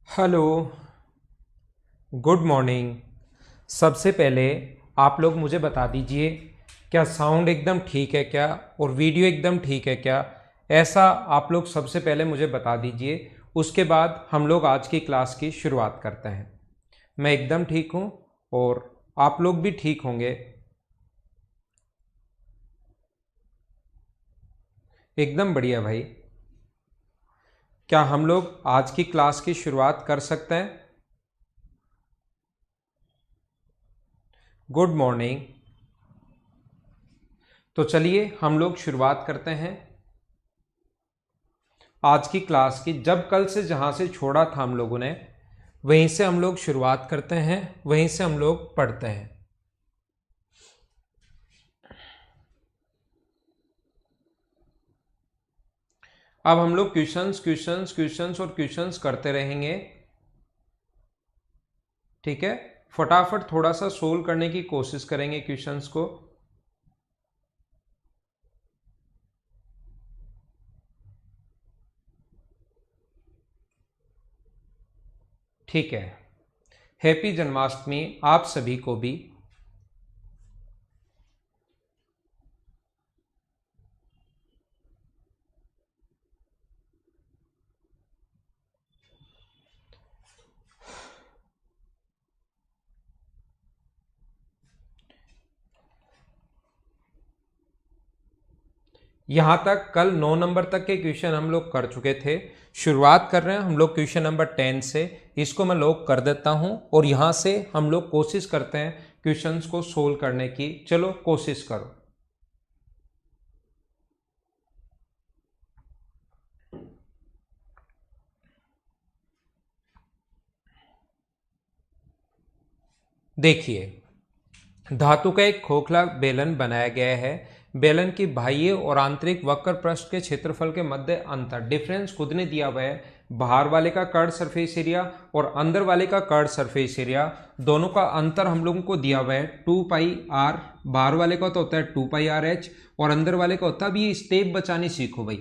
Hello, good morning. सबसे पहले आप लोग मुझे बता दीजिए, क्या साउंड एकदम ठीक है क्या और वीडियो एकदम ठीक है क्या? ऐसा आप लोग सबसे पहले मुझे बता दीजिए। उसके बाद हम लोग आज की क्लास की शुरुआत करते हैं। मैं एकदम ठीक हूँ और आप लोग भी ठीक होंगे। एकदम बढ़िया भाई। क्या हम लोग आज की क्लास की शुरुआत कर सकते हैं? Good morning. तो चलिए हम लोग शुरुआत करते हैं आज की क्लास की। जब कल से जहां से छोड़ा था हम लोगों ने, वहीं से हम लोग शुरुआत करते हैं, वहीं से हम लोग पढ़ते हैं। अब हम लोग क्वेश्चंस क्वेश्चंस क्वेश्चंस और क्वेश्चंस करते रहेंगे। ठीक है, फटाफट थोड़ा सा सोल्व करने की कोशिश करेंगे क्वेश्चंस को। ठीक है, हैप्पी जन्माष्टमी आप सभी को भी। यहां तक कल 9 नंबर तक के क्वेश्चन हम लोग कर चुके थे। शुरुआत कर रहे हैं हम लोग क्वेश्चन नंबर 10 से। इसको मैं लॉक कर देता हूं और यहां से हम लोग कोशिश करते हैं क्वेश्चंस को सोल्व करने की। चलो कोशिश करो। देखिए, धातु का एक खोखला बेलन बनाया गया है। बेलन की बाह्य और आंतरिक वक्र पृष्ठ के क्षेत्रफल के मध्य अंतर डिफरेंस खुद ने दिया हुआ है। बाहर वाले का कर्ड सरफेस एरिया और अंदर वाले का कर्ड सरफेस एरिया, दोनों का अंतर हम लोगों को दिया हुआ है 2πr। बाहर वाले का तो होता है 2πrh और अंदर वाले का होता है। अब ये स्टेप बचानी सीखो भाई,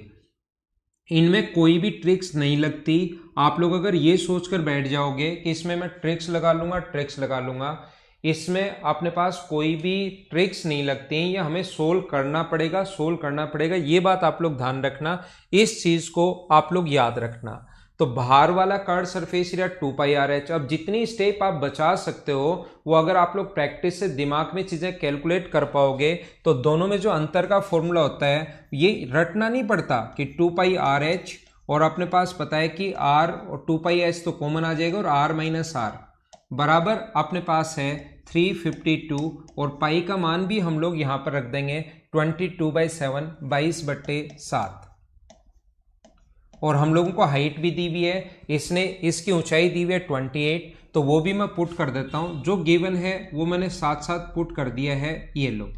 इनमें कोई भी ट्रिक्स नहीं लगती। आप लोग अगर ये सोचकर बैठ जाओगे कि इसमें मैं ट्रिक्स लगा लूंगा, ट्रिक्स लगा लूंगा, इसमें अपने पास कोई भी ट्रिक्स नहीं लगती हैं। ये हमें सोल्व करना पड़ेगा, सोल्व करना पड़ेगा। ये बात आप लोग ध्यान रखना, इस चीज को आप लोग याद रखना। तो बाहर वाला कर्ड सरफेस एरिया 2πrh। अब जितनी स्टेप आप बचा सकते हो वो अगर आप लोग प्रैक्टिस से दिमाग में चीजें कैलकुलेट कर पाओगे तो दोनों में जो अंतर का फॉर्मूला होता है ये रटना नहीं पड़ता कि 2πrh, और अपने पास पता है कि r और 2πh तो कॉमन आ जाएगा और r माइनस आर बराबर अपने पास है 352। और पाई का मान भी हम लोग यहां पर रख देंगे 22/7, 22/7। और हम लोगों को हाइट भी दी हुई है, इसने इसकी ऊंचाई दी हुई है 28, तो वो भी मैं पुट कर देता हूं। जो गिवन है वो मैंने साथ साथ पुट कर दिया है। ये लो,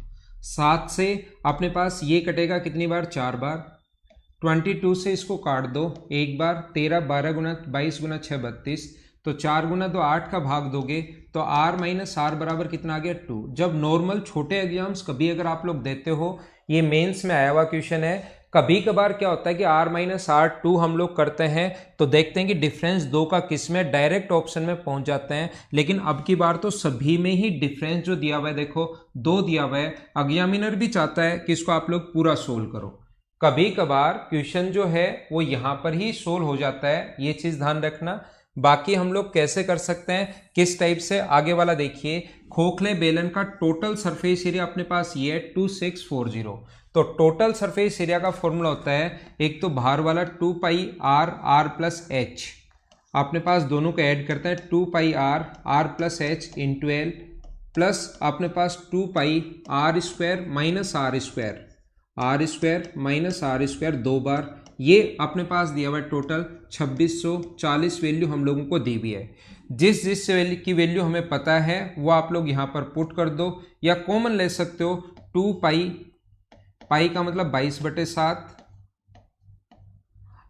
7 से अपने पास ये कटेगा कितनी बार? 4 बार। 22 से इसको काट दो एक बार, 13 12 गुना 22 गुना 6 32, तो 4 गुना 2 8 का भाग दोगे तो r माइनस आर बराबर कितना आ गया? 2। जब नॉर्मल छोटे एग्जाम्स कभी अगर आप लोग देते हो, ये मेंस में आया हुआ क्वेश्चन है, कभी कभार क्या होता है कि r माइनस आर 2 हम लोग करते हैं तो देखते हैं कि डिफरेंस 2 का किस में, डायरेक्ट ऑप्शन में पहुंच जाते हैं। लेकिन अब की बार तो सभी में ही डिफरेंस जो दिया हुआ है, देखो 2 दिया हुआ है। एग्जामिनर भी चाहता है कि इसको आप लोग पूरा सोल्व करो। कभी कभार क्वेश्चन जो है वो यहां पर ही सोल्व हो जाता है, ये चीज ध्यान रखना। बाकी हम लोग कैसे कर सकते हैं, किस टाइप से, आगे वाला देखिए। खोखले बेलन का टोटल सरफेस एरिया अपने पास ये है 2640। तो टोटल सरफेस एरिया का फॉर्मूला होता है, एक तो बाहर वाला 2πr प्लस एच, अपने पास दोनों को ऐड करता है 2πr plus H into L, plus अपने पास 2πr² minus r² minus r² 2 बार। ये अपने पास दिया हुआ है टोटल 2640 वैल्यू हम लोगों को दी हुई है। जिस जिस की वैल्यू हमें पता है वो आप लोग यहाँ पर पुट कर दो, या कॉमन ले सकते हो 2π, पाई का मतलब 22/7,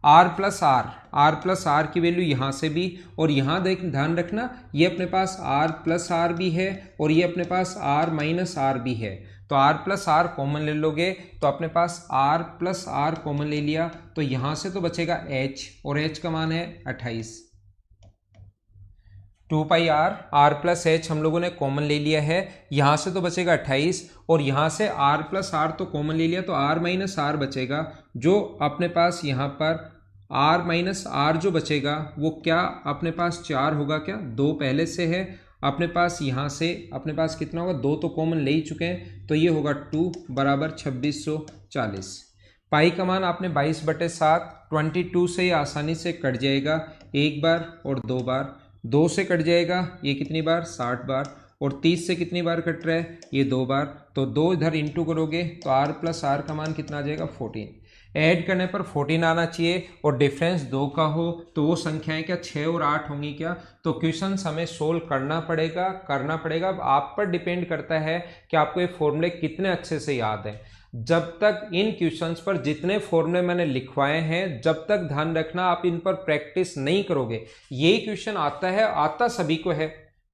आर प्लस आर की वैल्यू यहां से भी, और यहां देख ध्यान रखना ये अपने पास आर प्लस आर भी है और ये अपने पास आर माइनस आर भी है। तो आर प्लस आर कॉमन ले लोगे तो अपने पास आर प्लस आर कॉमन ले लिया तो यहां से तो बचेगा एच, और एच का मान है 28। 2 पाई आर प्लस एच हम लोगों ने कॉमन ले लिया है, यहाँ से तो बचेगा 28 और यहाँ से आर प्लस आर तो कॉमन ले लिया तो आर माइनस आर बचेगा, जो अपने पास यहाँ पर आर माइनस आर जो बचेगा वो क्या अपने पास 4 होगा, क्या 2 पहले से है अपने पास, यहाँ से अपने पास कितना होगा 2 तो कॉमन ले ही चुके हैं तो ये होगा 2 बराबर 2640। पाई का मान आपने 22/7 22 से ये आसानी से कट जाएगा, एक बार और 2 बार, 2 से कट जाएगा ये कितनी बार 60 बार, और 30 से कितनी बार कट रहा है ये 2 बार, तो 2 इधर इंटू करोगे तो आर प्लस आर का मान कितना आ जाएगा 14, ऐड करने पर 14 आना चाहिए और डिफरेंस 2 का हो तो वो संख्याएं क्या 6 और 8 होंगी क्या, तो क्वेश्चन हमें सोल्व करना पड़ेगा। अब आप पर डिपेंड करता है कि आपको ये फॉर्मूले कितने अच्छे से याद हैं। जब तक इन क्वेश्चंस पर जितने फॉर्मूले मैंने लिखवाए हैं, जब तक ध्यान रखना आप इन पर प्रैक्टिस नहीं करोगे, ये क्वेश्चन आता सभी को है,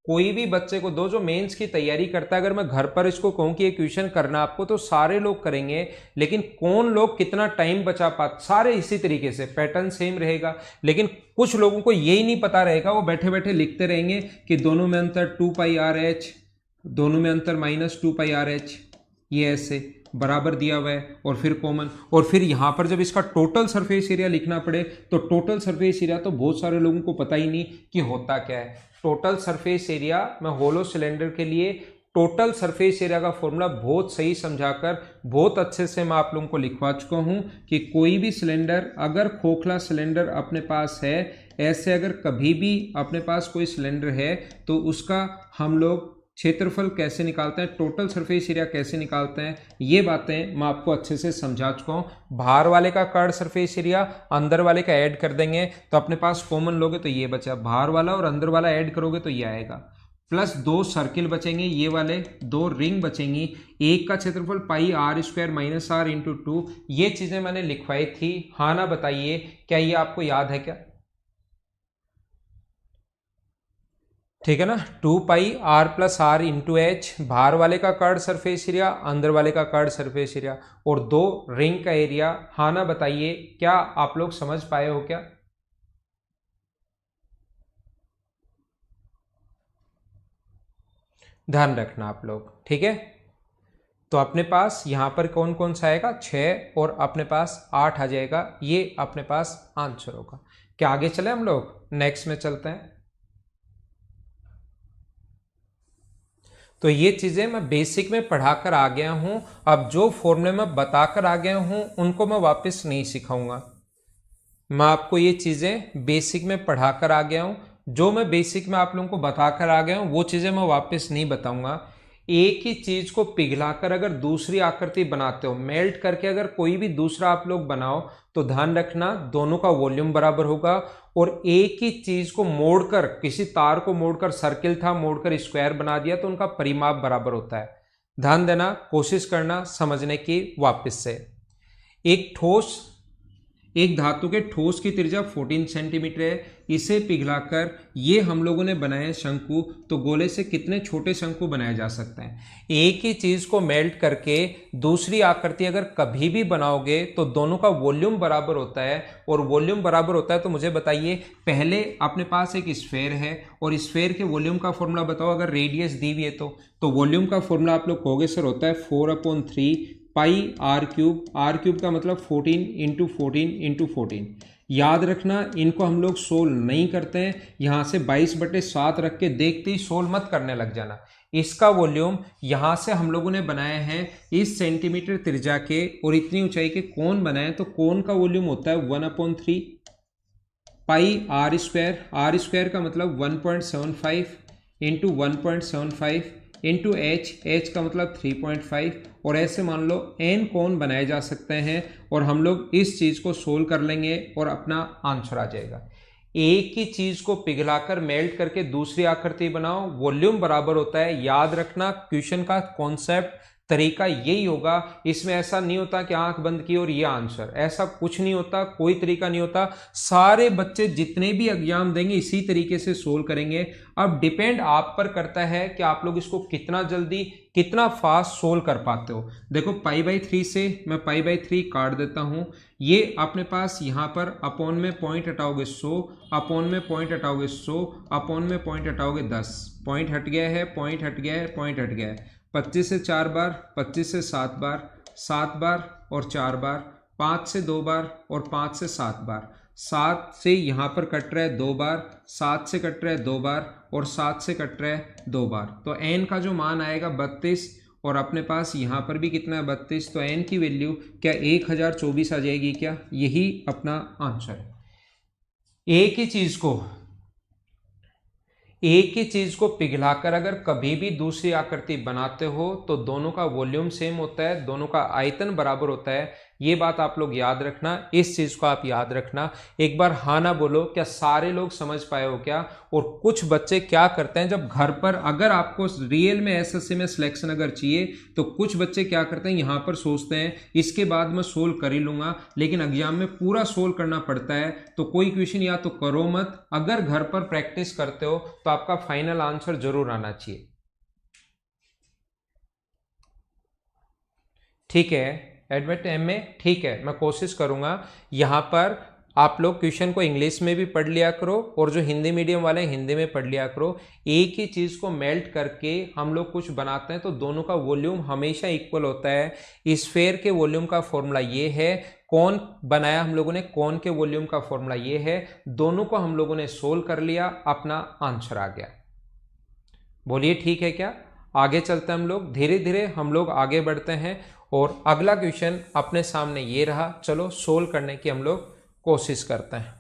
कोई भी बच्चे को दो जो मेंस की तैयारी करता है, अगर मैं घर पर इसको कहूं कि ये क्वेश्चन करना आपको तो सारे लोग करेंगे, लेकिन कौन लोग कितना टाइम बचा पाते, सारे इसी तरीके से पैटर्न सेम रहेगा, लेकिन कुछ लोगों को यही नहीं पता रहेगा, वो बैठे बैठे लिखते रहेंगे कि दोनों में अंतर 2 पाई आर एच, दोनों में अंतर -2 पाई आर एच, ये ऐसे बराबर दिया हुआ है और फिर कॉमन, और फिर यहाँ पर जब इसका टोटल सरफेस एरिया लिखना पड़े तो टोटल सरफेस एरिया तो बहुत सारे लोगों को पता ही नहीं कि होता क्या है। टोटल सरफेस एरिया मैं होलो सिलेंडर के लिए टोटल सरफेस एरिया का फॉर्मूला बहुत सही समझाकर बहुत अच्छे से मैं आप लोगों को लिखवा चुका हूँ कि कोई भी सिलेंडर, अगर खोखला सिलेंडर अपने पास है, ऐसे अगर कभी भी अपने पास कोई सिलेंडर है तो उसका हम लोग क्षेत्रफल कैसे निकालते हैं, टोटल सरफेस एरिया कैसे निकालते हैं, ये बातें मैं आपको अच्छे से समझा चुका हूँ। बाहर वाले का कर्व सरफेस एरिया अंदर वाले का ऐड कर देंगे तो अपने पास कॉमन लोगे तो ये बचा, बाहर वाला और अंदर वाला ऐड करोगे तो ये आएगा, प्लस 2 सर्किल बचेंगे, ये वाले 2 रिंग बचेंगी, एक का क्षेत्रफल pi r square minus r into 2, ये चीजें मैंने लिखवाई थी। हाँ ना बताइए, क्या ये आपको याद है क्या? ठीक है ना, 2 pi r plus r into h, बाहर वाले का कर्ड सरफेस एरिया अंदर वाले का कर्ड सरफेस एरिया और 2 रिंग का एरिया। हाँ ना बताइए, क्या आप लोग समझ पाए हो क्या? ध्यान रखना आप लोग, ठीक है। तो अपने पास यहां पर कौन कौन सा आएगा 6 और अपने पास 8 आ जाएगा, ये अपने पास आंसर होगा। क्या आगे चले हम लोग, नेक्स्ट में चलते हैं। तो ये चीजें मैं बेसिक में पढ़ाकर आ गया हूं, अब जो फॉर्मूले में बताकर आ गया हूं उनको मैं वापस नहीं सिखाऊंगा। मैं आपको ये चीजें बेसिक में पढ़ाकर आ गया हूं, जो मैं बेसिक में आप लोगों को बताकर आ गया हूं वो चीजें मैं वापस नहीं बताऊंगा। एक ही चीज को पिघलाकर अगर दूसरी आकृति बनाते हो, मेल्ट करके अगर कोई भी दूसरा आप लोग बनाओ तो ध्यान रखना दोनों का वॉल्यूम बराबर होगा, और एक ही चीज को मोड़कर, किसी तार को मोड़कर, सर्किल था मोड़कर स्क्वायर बना दिया तो उनका परिमाप बराबर होता है। ध्यान देना, कोशिश करना समझने की वापस से। एक धातु के ठोस की त्रिज्या 14 सेंटीमीटर है, इसे पिघलाकर ये हम लोगों ने बनाए शंकु, तो गोले से कितने छोटे शंकु बनाए जा सकते हैं। एक ही चीज को मेल्ट करके दूसरी आकृति अगर कभी भी बनाओगे तो दोनों का वॉल्यूम बराबर होता है, और वॉल्यूम बराबर होता है तो मुझे बताइए, पहले अपने पास एक स्फेयर है और स्फेयर के वॉल्यूम का फॉर्मूला बताओ, अगर रेडियस दी हुई है तो वॉल्यूम का फॉर्मूला आप लोग कहोगे सर होता है 4/3 पाई आर क्यूब का मतलब 14 इंटू 14। याद रखना, इनको हम लोग सोल्व नहीं करते हैं, यहाँ से 22/7 रख के देखते ही सोल्व मत करने लग जाना। इसका वॉल्यूम यहाँ से हम लोगों ने बनाया है इस सेंटीमीटर त्रिज्या के और इतनी ऊंचाई के कोण बनाए, तो कोण का वॉल्यूम होता है 1/3 पाई आर स्क्वायर का मतलब 1.75 इंटू 1.75 इंटू एच का मतलब 3.5, और ऐसे मान लो n कोण बनाए जा सकते हैं, और हम लोग इस चीज को सोल्व कर लेंगे और अपना आंसर आ जाएगा। एक ही चीज को पिघलाकर मेल्ट करके दूसरी आकृति बनाओ, वॉल्यूम बराबर होता है। याद रखना, क्वेश्चन का कॉन्सेप्ट तरीका यही होगा। इसमें ऐसा नहीं होता कि आंख बंद की और ये आंसर, ऐसा कुछ नहीं होता, कोई तरीका नहीं होता। सारे बच्चे जितने भी एग्जाम देंगे इसी तरीके से सोल्व करेंगे। अब डिपेंड आप पर करता है कि आप लोग इसको कितना जल्दी कितना फास्ट सोल्व कर पाते हो। देखो π/3 से मैं π/3 काट देता हूं। ये अपने पास यहां पर अपॉन में पॉइंट हटाओगे 100, अपॉन में पॉइंट हटाओगे 100, अपॉन में पॉइंट हटाओगे 10, पॉइंट हट गया है, पॉइंट हट गया है, पॉइंट हट गया है। 25 से 4 बार, 25 से 7 बार, 7 बार और 4 बार, 5 से 2 बार और 5 से 7 बार, 7 से यहाँ पर कट रहा है 2 बार, 7 से कट रहा है 2 बार और 7 से कट रहा है 2 बार। तो n का जो मान आएगा 32 और अपने पास यहाँ पर भी कितना है 32। तो n की वैल्यू क्या 1024 आ जाएगी क्या? यही अपना आंसर है। एक ही चीज को पिघलाकर अगर कभी भी दूसरी आकृति बनाते हो तो दोनों का वॉल्यूम सेम होता है, दोनों का आयतन बराबर होता है। ये बात आप लोग याद रखना, इस चीज को आप याद रखना। एक बार हाँ ना बोलो, क्या सारे लोग समझ पाए हो क्या? और कुछ बच्चे क्या करते हैं, जब घर पर अगर आपको रियल में एसएससी में सिलेक्शन अगर चाहिए तो कुछ बच्चे क्या करते हैं, यहाँ पर सोचते हैं इसके बाद मैं सोल्व कर ही लूंगा, लेकिन एग्जाम में पूरा सोल्व करना पड़ता है। तो कोई क्वेश्चन या तो करो मत, अगर घर पर प्रैक्टिस करते हो तो आपका फाइनल आंसर जरूर आना चाहिए। ठीक है एडमिट एम में, ठीक है, मैं कोशिश करूंगा। यहाँ पर आप लोग क्वेश्चन को इंग्लिश में भी पढ़ लिया करो और जो हिंदी मीडियम वाले हैं हिंदी में पढ़ लिया करो। एक ही चीज़ को मेल्ट करके हम लोग कुछ बनाते हैं तो दोनों का वॉल्यूम हमेशा इक्वल होता है। स्फेयर के वॉल्यूम का फॉर्मूला ये है, कौन बनाया हम लोगों ने, कौन के वॉल्यूम का फॉर्मूला ये है। दोनों को हम लोगों ने सोल्व कर लिया, अपना आंसर आ गया। बोलिए ठीक है क्या? आगे चलते हैं हम लोग, धीरे धीरे हम लोग आगे बढ़ते हैं। और अगला क्वेश्चन अपने सामने ये रहा, चलो सोल्व करने की हम लोग कोशिश करते हैं।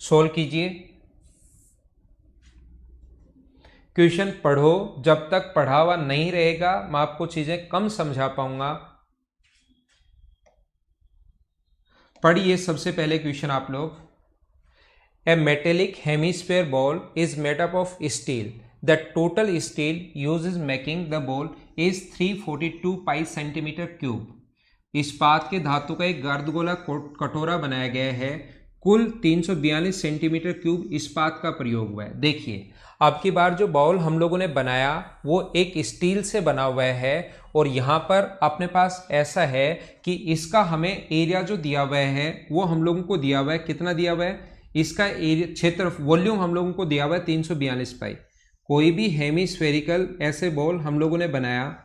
सोल्व कीजिए, क्वेश्चन पढ़ो। जब तक पढ़ा हुआ नहीं रहेगा मैं आपको चीजें कम समझा पाऊंगा। पढ़िए सबसे पहले क्वेश्चन आप लोग। A metallic hemisphere ball is made up of steel. The total steel used in making the ball is 342 pi centimeter cube. इस्पात के धातु का एक गर्दगोला कटोरा बनाया गया है, कुल 342 सेंटीमीटर क्यूब इस्पात का प्रयोग हुआ है। देखिए अब की बार जो बाउल हम लोगों ने बनाया वो एक स्टील से बना हुआ है और यहाँ पर अपने पास ऐसा है कि इसका हमें एरिया जो दिया हुआ है वो हम लोगों को दिया हुआ है, कितना दिया हुआ है, इसका एरिया क्षेत्र वॉल्यूम हम लोगों को दिया हुआ है 342 पाई। कोई भी हेमीस्फेरिकल ऐसे बॉल हम लोगों ने बनाया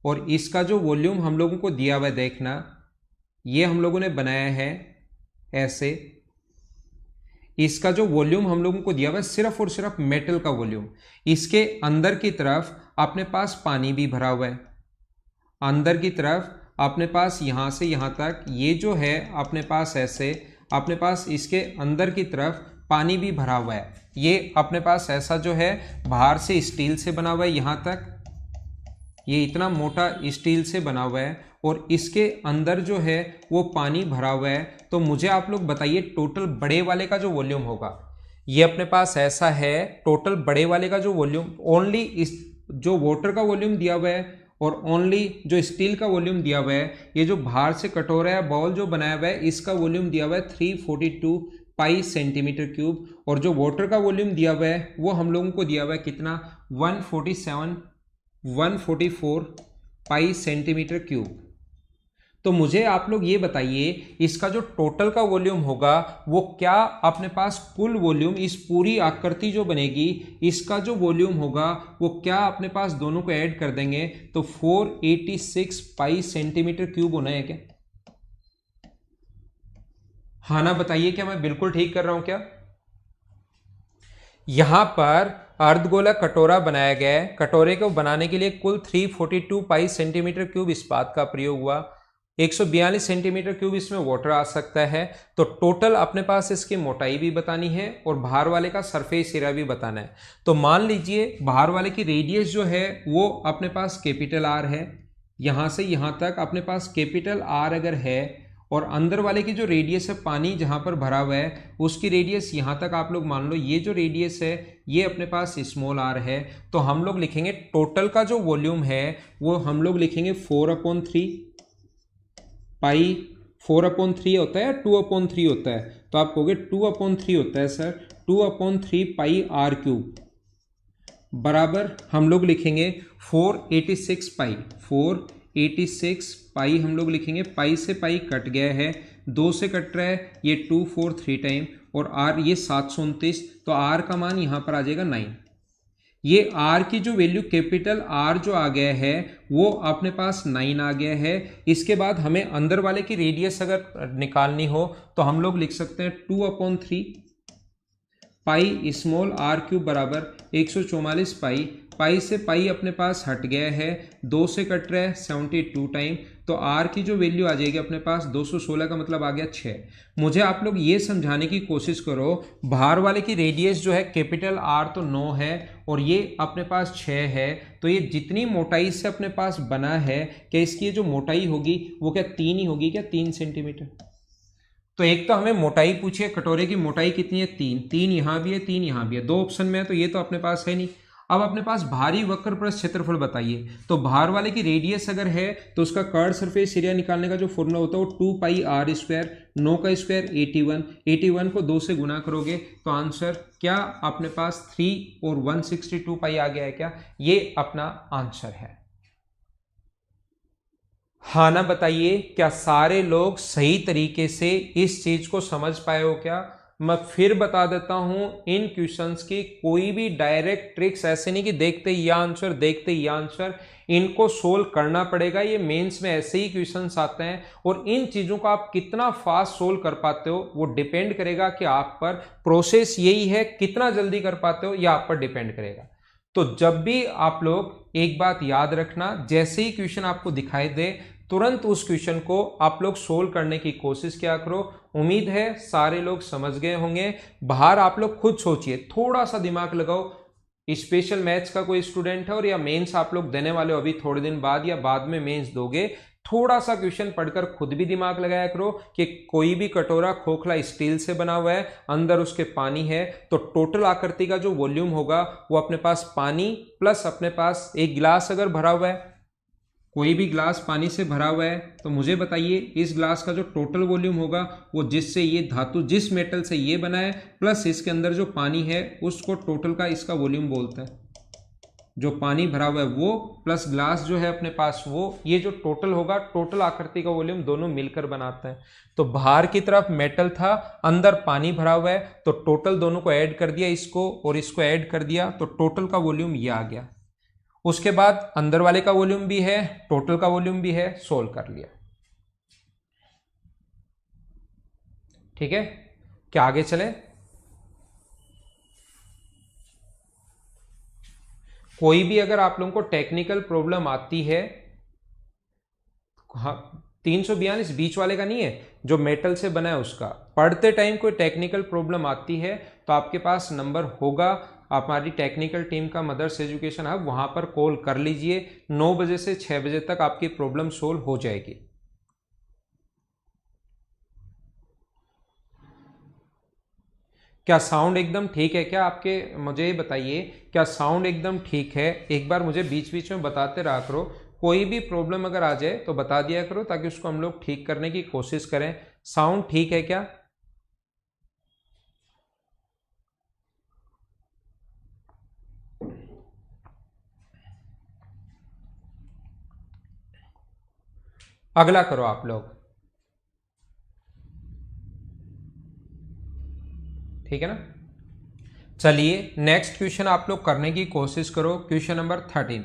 और इसका जो वॉल्यूम हम लोगों को दिया हुआ है, देखना ये हम लोगों ने बनाया है ऐसे, इसका जो वॉल्यूम हम लोगों को दिया हुआ है सिर्फ और सिर्फ मेटल का वॉल्यूम। इसके अंदर की तरफ अपने पास पानी भी भरा हुआ है, अंदर की तरफ अपने पास यहां से यहां तक ये जो है अपने पास ऐसे, अपने पास इसके अंदर की तरफ पानी भी भरा हुआ है। ये अपने पास ऐसा जो है बाहर से स्टील से बना हुआ है, यहाँ तक ये इतना मोटा स्टील से बना हुआ है और इसके अंदर जो है वो पानी भरा हुआ है। तो मुझे आप लोग बताइए टोटल बड़े वाले का जो वॉल्यूम होगा, ये अपने पास ऐसा है, टोटल बड़े वाले का जो वॉल्यूम, ओनली इस जो वाटर का वॉल्यूम दिया हुआ है और ओनली जो स्टील का वॉल्यूम दिया हुआ है, ये जो बाहर से कटोरा है बॉल जो बनाया हुआ है इसका वॉल्यूम दिया हुआ है 342 पाई सेंटीमीटर क्यूब और जो वाटर का वॉल्यूम दिया हुआ है वो हम लोगों को दिया हुआ है कितना 144 पाई सेंटीमीटर क्यूब। तो मुझे आप लोग ये बताइए इसका जो टोटल का वॉल्यूम होगा वो क्या अपने पास कुल वॉल्यूम, इस पूरी आकृति जो बनेगी इसका जो वॉल्यूम होगा वो क्या अपने पास दोनों को ऐड कर देंगे तो 486 पाई सेंटीमीटर क्यूब होना है क्या? हाँ ना बताइए, क्या मैं बिल्कुल ठीक कर रहा हूं क्या? यहां पर अर्धगोला कटोरा बनाया गया है, कटोरे को बनाने के लिए कुल 342 पाई सेंटीमीटर क्यूब इस्पात का प्रयोग हुआ, 142 सेंटीमीटर क्यूब इसमें वाटर आ सकता है। तो टोटल अपने पास इसकी मोटाई भी बतानी है और बाहर वाले का सरफेस एरिया भी बताना है। तो मान लीजिए बाहर वाले की रेडियस जो है वो अपने पास कैपिटल आर है, यहां से यहां तक अपने पास कैपिटल आर अगर है और अंदर वाले की जो रेडियस है पानी जहाँ पर भरा हुआ है उसकी रेडियस यहाँ तक आप लोग मान लो ये जो रेडियस है ये अपने पास स्मॉल r है, तो हम लोग लिखेंगे टोटल का जो वॉल्यूम है वो हम लोग लिखेंगे 4/3 पाई। 4/3 होता है या 2/3 होता है, तो आप कहोगे 2/3 होता है सर, 2/3 पाई r³ बराबर हम लोग लिखेंगे 486 पाई। 486 पाई हम लोग लिखेंगे, पाई से पाई कट गया है, 2 से कट रहा है, ये 2 4 3 टाइम, और r ये 729, तो r का मान यहाँ पर आ जाएगा 9। ये r की जो वैल्यू कैपिटल R जो आ गया है वो अपने पास 9 आ गया है। इसके बाद हमें अंदर वाले की रेडियस अगर निकालनी हो तो हम लोग लिख सकते हैं 2/3 पाई स्मॉल r³ बराबर 144 पाई। पाई से पाई अपने पास हट गया है, 2 से कट रहा है 72 टाइम, तो r की जो वैल्यू आ जाएगी अपने पास 216 का मतलब आ गया 6। मुझे आप लोग ये समझाने की कोशिश करो, बाहर वाले की रेडियस जो है कैपिटल R तो 9 है और ये अपने पास 6 है, तो ये जितनी मोटाई से अपने पास बना है क्या इसकी जो मोटाई होगी वो क्या 3 ही होगी क्या, 3 सेंटीमीटर। तो एक तो हमें मोटाई पूछी है, कटोरे की मोटाई कितनी है 3 यहाँ भी है 3 यहाँ भी है, 2 ऑप्शन में है तो ये तो अपने पास है नहीं। अब अपने पास बाहरी वक्र पृष्ठ क्षेत्रफल बताइए, तो बाहर वाले की रेडियस अगर है तो उसका कर्ड सरफेस एरिया निकालने का जो फॉर्मूला होता है वो 2 पाई r², 9 का स्क्वायर 81, 81 को 2 से गुना करोगे तो आंसर क्या अपने पास 3 और 162 पाई आ गया है क्या, ये अपना आंसर है। हाँ ना बताइए, क्या सारे लोग सही तरीके से इस चीज को समझ पाए हो क्या। मैं फिर बता देता हूं, इन क्वेश्चंस की कोई भी डायरेक्ट ट्रिक्स ऐसे नहीं कि देखते ही आंसर देखते ही आंसर, इनको सोल्व करना पड़ेगा। ये मेंस में ऐसे ही क्वेश्चंस आते हैं और इन चीजों को आप कितना फास्ट सोल्व कर पाते हो वो डिपेंड करेगा कि आप पर, प्रोसेस यही है, कितना जल्दी कर पाते हो यह आप पर डिपेंड करेगा। तो जब भी आप लोग एक बात याद रखना, जैसे ही क्वेश्चन आपको दिखाई दे तुरंत उस क्वेश्चन को आप लोग सोल्व करने की कोशिश किया करो। उम्मीद है सारे लोग समझ गए होंगे। बाहर आप लोग खुद सोचिए, थोड़ा सा दिमाग लगाओ, स्पेशल मैथ्स का कोई स्टूडेंट है और या मेंस आप लोग देने वाले हो अभी थोड़े दिन बाद या बाद में मेंस दोगे, थोड़ा सा क्वेश्चन पढ़कर खुद भी दिमाग लगाया करो कि कोई भी कटोरा खोखला स्टील से बना हुआ है, अंदर उसके पानी है, तो टोटल आकृति का जो वॉल्यूम होगा वो अपने पास पानी प्लस अपने पास एक गिलास अगर भरा हुआ है, कोई भी ग्लास पानी से भरा हुआ है, तो मुझे बताइए इस ग्लास का जो टोटल वॉल्यूम होगा वो जिससे ये धातु जिस मेटल से ये बना है प्लस इसके अंदर जो पानी है उसको टोटल का इसका वॉल्यूम बोलते हैं। जो पानी भरा हुआ है वो प्लस ग्लास जो है अपने पास वो, ये जो टोटल होगा, टोटल आकृति का वॉल्यूम दोनों मिलकर बनाते हैं। तो बाहर की तरफ मेटल था, अंदर पानी भरा हुआ है, तो टोटल दोनों को ऐड कर दिया, इसको और इसको ऐड कर दिया, तो टोटल का वॉल्यूम ये आ गया। उसके बाद अंदर वाले का वॉल्यूम भी है, टोटल का वॉल्यूम भी है, सोल्व कर लिया। ठीक है, क्या आगे चले। कोई भी अगर आप लोगों को टेक्निकल प्रॉब्लम आती है, हाँ 342 बीच वाले का नहीं है, जो मेटल से बना है उसका, पढ़ते टाइम कोई टेक्निकल प्रॉब्लम आती है तो आपके पास नंबर होगा, हमारी टेक्निकल टीम का मदर्स एजुकेशन हब, वहां पर कॉल कर लीजिए। 9 बजे से 6 बजे तक आपकी प्रॉब्लम सोल्व हो जाएगी। क्या साउंड एकदम ठीक है क्या आपके, मुझे बताइए क्या साउंड एकदम ठीक है। एक बार मुझे बीच बीच में बताते रहा करो, कोई भी प्रॉब्लम अगर आ जाए तो बता दिया करो ताकि उसको हम लोग ठीक करने की कोशिश करें। साउंड ठीक है क्या। अगला करो आप लोग, ठीक है ना। चलिए नेक्स्ट क्वेश्चन आप लोग करने की कोशिश करो, क्वेश्चन नंबर 13।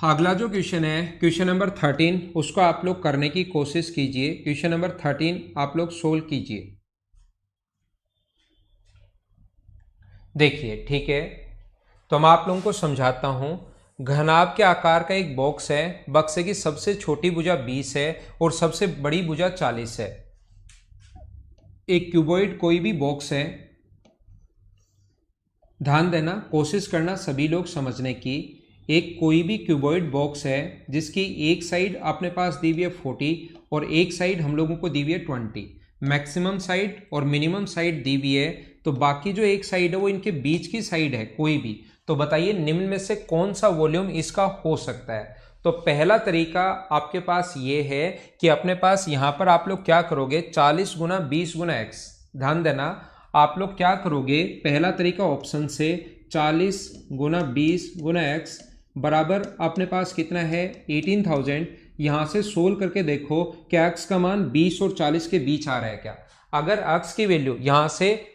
अगला जो क्वेश्चन है क्वेश्चन नंबर 13, उसको आप लोग करने की कोशिश कीजिए। क्वेश्चन नंबर 13 आप लोग सोल्व कीजिए। देखिए ठीक है, तो मैं आप लोगों को समझाता हूं। घनाभ के आकार का एक बॉक्स है, बक्से की सबसे छोटी भुजा 20 है और सबसे बड़ी भुजा 40 है। एक क्यूबॉइड कोई भी बॉक्स है, ध्यान देना, कोशिश करना सभी लोग समझने की। एक कोई भी क्यूबॉइड बॉक्स है जिसकी एक साइड अपने पास दी हुई है 40 और एक साइड हम लोगों को दी हुई है 20, मैक्सिमम साइड और मिनिमम साइड दी हुई है, तो बाकी जो एक साइड है वो इनके बीच की साइड है कोई भी। तो बताइए निम्न में से कौन सा वॉल्यूम इसका हो सकता है। तो पहला तरीका आपके पास ये है कि अपने पास यहां पर आप लोग क्या करोगे, 40 गुना 20 गुना एक्स, ध्यान देना आप लोग क्या करोगे, पहला तरीका ऑप्शन से 40 गुना 20 गुना एक्स बराबर अपने पास कितना है 18,000। यहां से सोल्व करके देखो क्या एक्स का मान 20 और 40 के बीच आ रहा है क्या। अगर एक्स की वैल्यू यहां से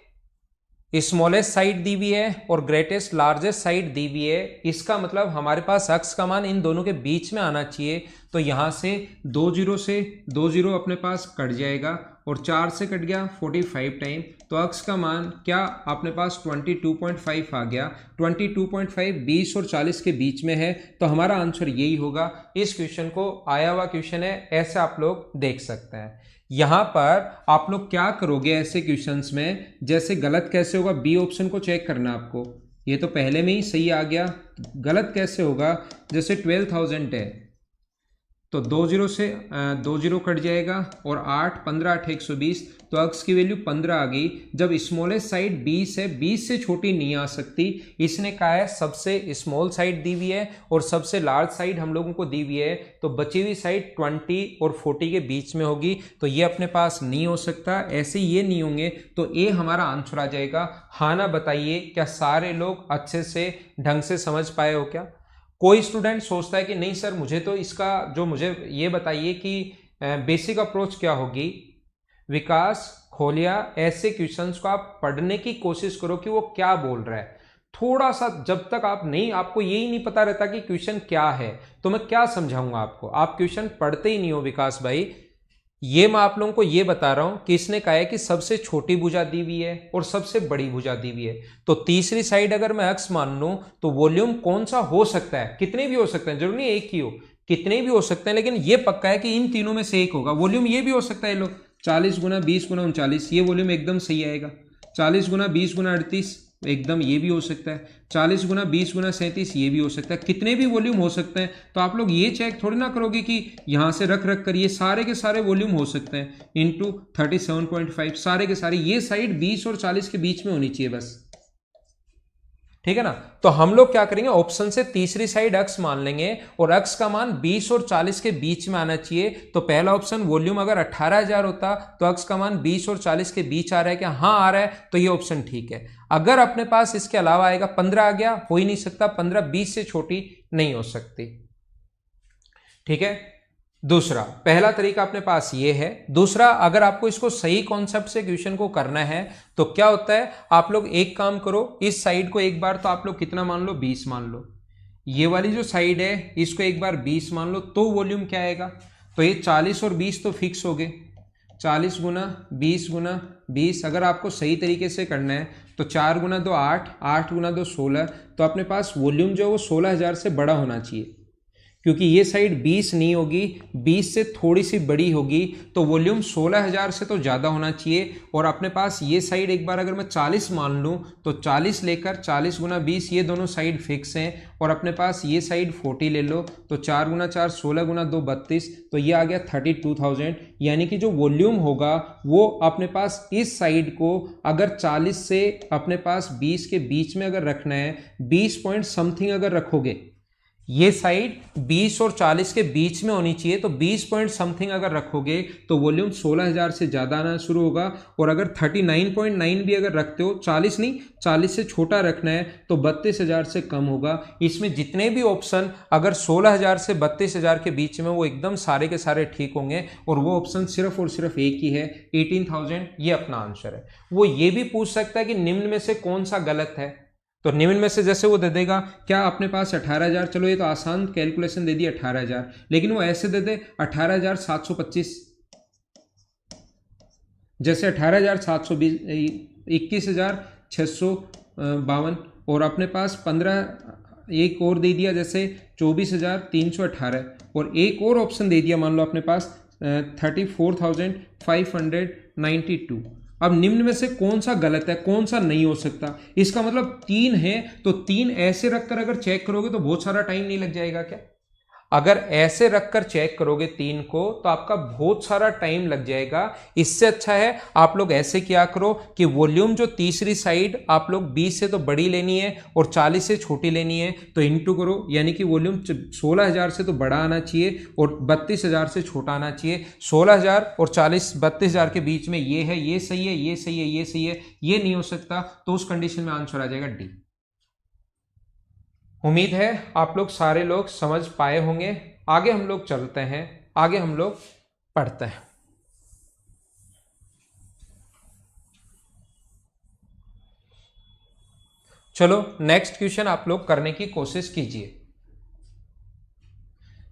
स्मॉलेस्ट साइड दी हुई है और ग्रेटेस्ट लार्जेस्ट साइड दी हुई है, इसका मतलब हमारे पास एक्स का मान इन दोनों के बीच में आना चाहिए। तो यहां से 2 जीरो से 2 जीरो अपने पास कट जाएगा और 4 से कट गया 45 टाइम, तो एक्स का मान क्या अपने पास 22.5 आ गया। 22.5 20 और 40 के बीच में है, तो हमारा आंसर यही होगा। इस क्वेश्चन को आया हुआ क्वेश्चन है, ऐसे आप लोग देख सकते हैं। यहां पर आप लोग क्या करोगे ऐसे क्वेश्चंस में, जैसे गलत कैसे होगा, बी ऑप्शन को चेक करना आपको। ये तो पहले में ही सही आ गया, गलत कैसे होगा, जैसे 12,000 है तो 2 जीरो से 2 जीरो कट जाएगा और 8 15 8 120, तो एक्स की वैल्यू 15 आ गई। जब स्मॉलेस्ट साइड 20 है, 20 से छोटी नहीं आ सकती, इसने कहा है सबसे स्मॉल साइड दी हुई है और सबसे लार्ज साइड हम लोगों को दी हुई है, तो बची हुई साइड 20 और 40 के बीच में होगी, तो ये अपने पास नहीं हो सकता। ऐसे ये नहीं होंगे, तो ए हमारा आंसर आ जाएगा। हाँ ना बताइए, क्या सारे लोग अच्छे से ढंग से समझ पाए हो क्या। कोई स्टूडेंट सोचता है कि नहीं सर मुझे तो इसका जो मुझे ये बताइए कि बेसिक अप्रोच क्या होगी। विकास खोलिया, ऐसे क्वेश्चंस को आप पढ़ने की कोशिश करो कि वो क्या बोल रहा है। थोड़ा सा जब तक आप नहीं, आपको यही नहीं पता रहता कि क्वेश्चन क्या है, तो मैं क्या समझाऊंगा आपको, आप क्वेश्चन पढ़ते ही नहीं हो विकास भाई। ये मैं आप लोगों को ये बता रहा हूं कि इसने कहा है कि सबसे छोटी भुजा दी हुई है और सबसे बड़ी भुजा दी हुई है, तो तीसरी साइड अगर मैं एक्स मान लूं तो वॉल्यूम कौन सा हो सकता है, कितने भी हो सकते हैं, जरूरी नहीं एक ही हो, कितने भी हो सकते हैं, लेकिन ये पक्का है कि इन तीनों में से एक होगा। वॉल्यूम ये भी हो सकता है, लोग 40 गुना 20 गुना 39, ये वॉल्यूम एकदम सही आएगा। 40 गुना 20 गुना 38 एकदम ये भी हो सकता है। 40 गुना 20 गुना 37 ये भी हो सकता है। कितने भी वॉल्यूम हो सकते हैं, तो आप लोग ये चेक थोड़ी ना करोगे कि यहां से रख रख कर ये सारे के सारे वॉल्यूम हो सकते हैं इंटू 37.5, सारे के सारे, ये साइड 20 और 40 के बीच में होनी चाहिए बस, ठीक है ना। तो हम लोग क्या करेंगे, ऑप्शन से तीसरी साइड एक्स मान लेंगे और एक्स का मान 20 और 40 के बीच में आना चाहिए। तो पहला ऑप्शन वॉल्यूम अगर 18,000 होता तो एक्स का मान 20 और 40 के बीच आ रहा है क्या, हाँ आ रहा है, तो ये ऑप्शन ठीक है। अगर अपने पास इसके अलावा आएगा 15 आ गया, हो ही नहीं सकता, 15 20 से छोटी नहीं हो सकती, ठीक है। दूसरा, पहला तरीका अपने पास ये है। दूसरा, अगर आपको इसको सही कॉन्सेप्ट से क्वेश्चन को करना है तो क्या होता है, आप लोग एक काम करो, इस साइड को एक बार तो आप लोग कितना मान लो, 20 मान लो। ये वाली जो साइड है इसको एक बार 20 मान लो, तो वॉल्यूम क्या आएगा, तो ये 40 और 20 तो फिक्स हो गए। 40 गुना 20 गुना 20 अगर आपको सही तरीके से करना है तो 4 गुना 2 8, 8 गुना 2 16, तो अपने पास वॉल्यूम जो है वो 16,000 से बड़ा होना चाहिए, क्योंकि ये साइड 20 नहीं होगी, 20 से थोड़ी सी बड़ी होगी, तो वॉल्यूम 16,000 से तो ज़्यादा होना चाहिए। और अपने पास ये साइड एक बार अगर मैं 40 मान लूँ तो 40 लेकर 40 गुना 20 ये दोनों साइड फिक्स हैं, और अपने पास ये साइड 40 ले लो, तो 4 गुना 4 16 गुना 2 32, तो ये आ गया 32,000। यानी कि जो वॉल्यूम होगा वो अपने पास इस साइड को अगर 40 से अपने पास 20 के बीच में अगर रखना है, 20 पॉइंट समथिंग अगर रखोगे, ये साइड 20 और 40 के बीच में होनी चाहिए, तो 20 पॉइंट समथिंग अगर रखोगे तो वॉल्यूम 16,000 से ज़्यादा आना शुरू होगा। और अगर 39.9 भी अगर रखते हो, 40 नहीं 40 से छोटा रखना है, तो 32,000 से कम होगा। इसमें जितने भी ऑप्शन अगर 16,000 से 32,000 के बीच में, वो एकदम सारे के सारे ठीक होंगे, और वो ऑप्शन सिर्फ और सिर्फ एक ही है, 18,000, ये अपना आंसर है। वो ये भी पूछ सकता है कि निम्न में से कौन सा गलत है, तो निम्न में से जैसे वो दे देगा, क्या अपने पास 18,000, चलो ये तो आसान कैलकुलेशन दे दी 18,000, लेकिन वो ऐसे दे दे 18,725, जैसे 18,720, 21,652, और अपने पास 15 एक और दे दिया, जैसे 24,318, और एक और ऑप्शन दे दिया मान लो अपने पास 34,592। अब निम्न में से कौन सा गलत है, कौन सा नहीं हो सकता, इसका मतलब 3 है, तो 3 ऐसे रखकर अगर चेक करोगे तो बहुत सारा टाइम नहीं लग जाएगा क्या। अगर ऐसे रखकर चेक करोगे 3 को तो आपका बहुत सारा टाइम लग जाएगा। इससे अच्छा है आप लोग ऐसे किया करो कि वॉल्यूम जो तीसरी साइड आप लोग 20 से तो बड़ी लेनी है और 40 से छोटी लेनी है, तो इंटू करो, यानी कि वॉल्यूम 16,000 से तो बड़ा आना चाहिए और 32,000 से छोटा आना चाहिए। 16,000 और 32,000 के बीच में ये है, ये सही है, ये सही है, ये सही है, ये नहीं हो सकता, तो उस कंडीशन में आंसर आ जाएगा डी। उम्मीद है आप लोग सारे लोग समझ पाए होंगे। आगे हम लोग चलते हैं, आगे हम लोग पढ़ते हैं। चलो नेक्स्ट क्वेश्चन आप लोग करने की कोशिश कीजिए।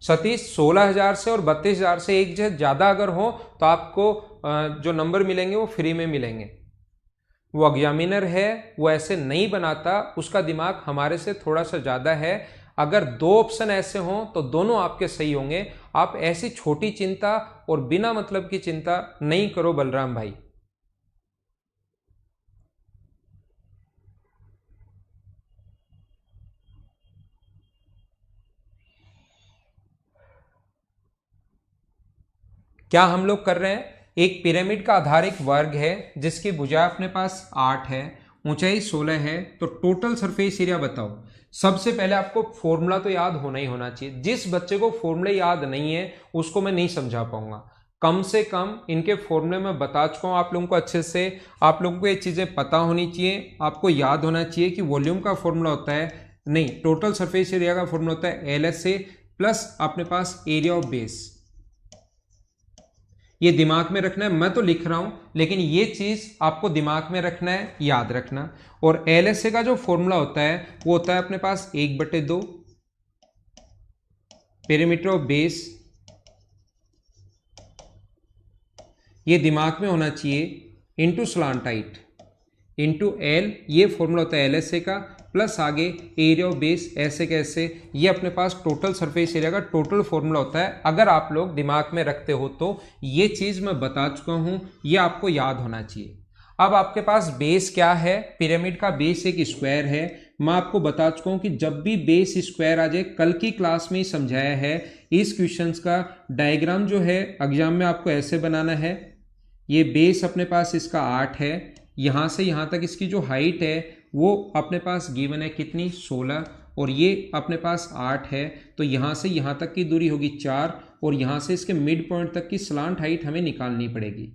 सतीश 16,000 से और 32,000 से एक ज्यादा अगर हो तो आपको जो नंबर मिलेंगे वो फ्री में मिलेंगे। वो एग्जामिनर है वो ऐसे नहीं बनाता, उसका दिमाग हमारे से थोड़ा सा ज़्यादा है। अगर 2 ऑप्शन ऐसे हों तो दोनों आपके सही होंगे। आप ऐसी छोटी चिंता और बिना मतलब की चिंता नहीं करो बलराम भाई। क्या हम लोग कर रहे हैं, एक पिरामिड का आधार एक वर्ग है जिसकी भुजा अपने पास 8 है, ऊंचाई 16 है, तो टोटल सरफेस एरिया बताओ। सबसे पहले आपको फॉर्मूला तो याद होना ही होना चाहिए। जिस बच्चे को फॉर्मूले याद नहीं है उसको मैं नहीं समझा पाऊंगा। कम से कम इनके फॉर्मूले में बता चुका हूं आप लोगों को अच्छे से। आप लोगों को ये चीजें पता होनी चाहिए, आपको याद होना चाहिए कि वॉल्यूम का फॉर्मूला होता है, नहीं, टोटल सरफेस एरिया का फॉर्मूला होता है LSA प्लस अपने पास एरिया ऑफ बेस। ये दिमाग में रखना है, मैं तो लिख रहा हूं लेकिन ये चीज आपको दिमाग में रखना है, याद रखना। और LSA का जो फॉर्मूला होता है वो होता है अपने पास 1/2 पेरीमीटर ऑफ बेस। ये दिमाग में होना चाहिए, into slant height into L, ये फॉर्मूला होता है LSA का, प्लस आगे एरिया ऑफ बेस, ऐसे कैसे, ये अपने पास टोटल सरफेस एरिया का टोटल फॉर्मूला होता है। अगर आप लोग दिमाग में रखते हो तो ये चीज मैं बता चुका हूं, ये आपको याद होना चाहिए। अब आपके पास बेस क्या है, पिरामिड का बेस एक स्क्वायर है। मैं आपको बता चुका हूं कि जब भी बेस स्क्वायर आ जाए, कल की क्लास में ही समझाया है, इस क्वेश्चन का डायग्राम जो है एग्जाम में आपको ऐसे बनाना है। ये बेस अपने पास इसका 8 है, यहां से यहां तक इसकी जो हाइट है वो अपने पास गिवन है कितनी, 16, और ये अपने पास 8 है, तो यहां से यहां तक की दूरी होगी 4, और यहां से इसके मिड पॉइंट तक की स्लांट हाइट हमें निकालनी पड़ेगी।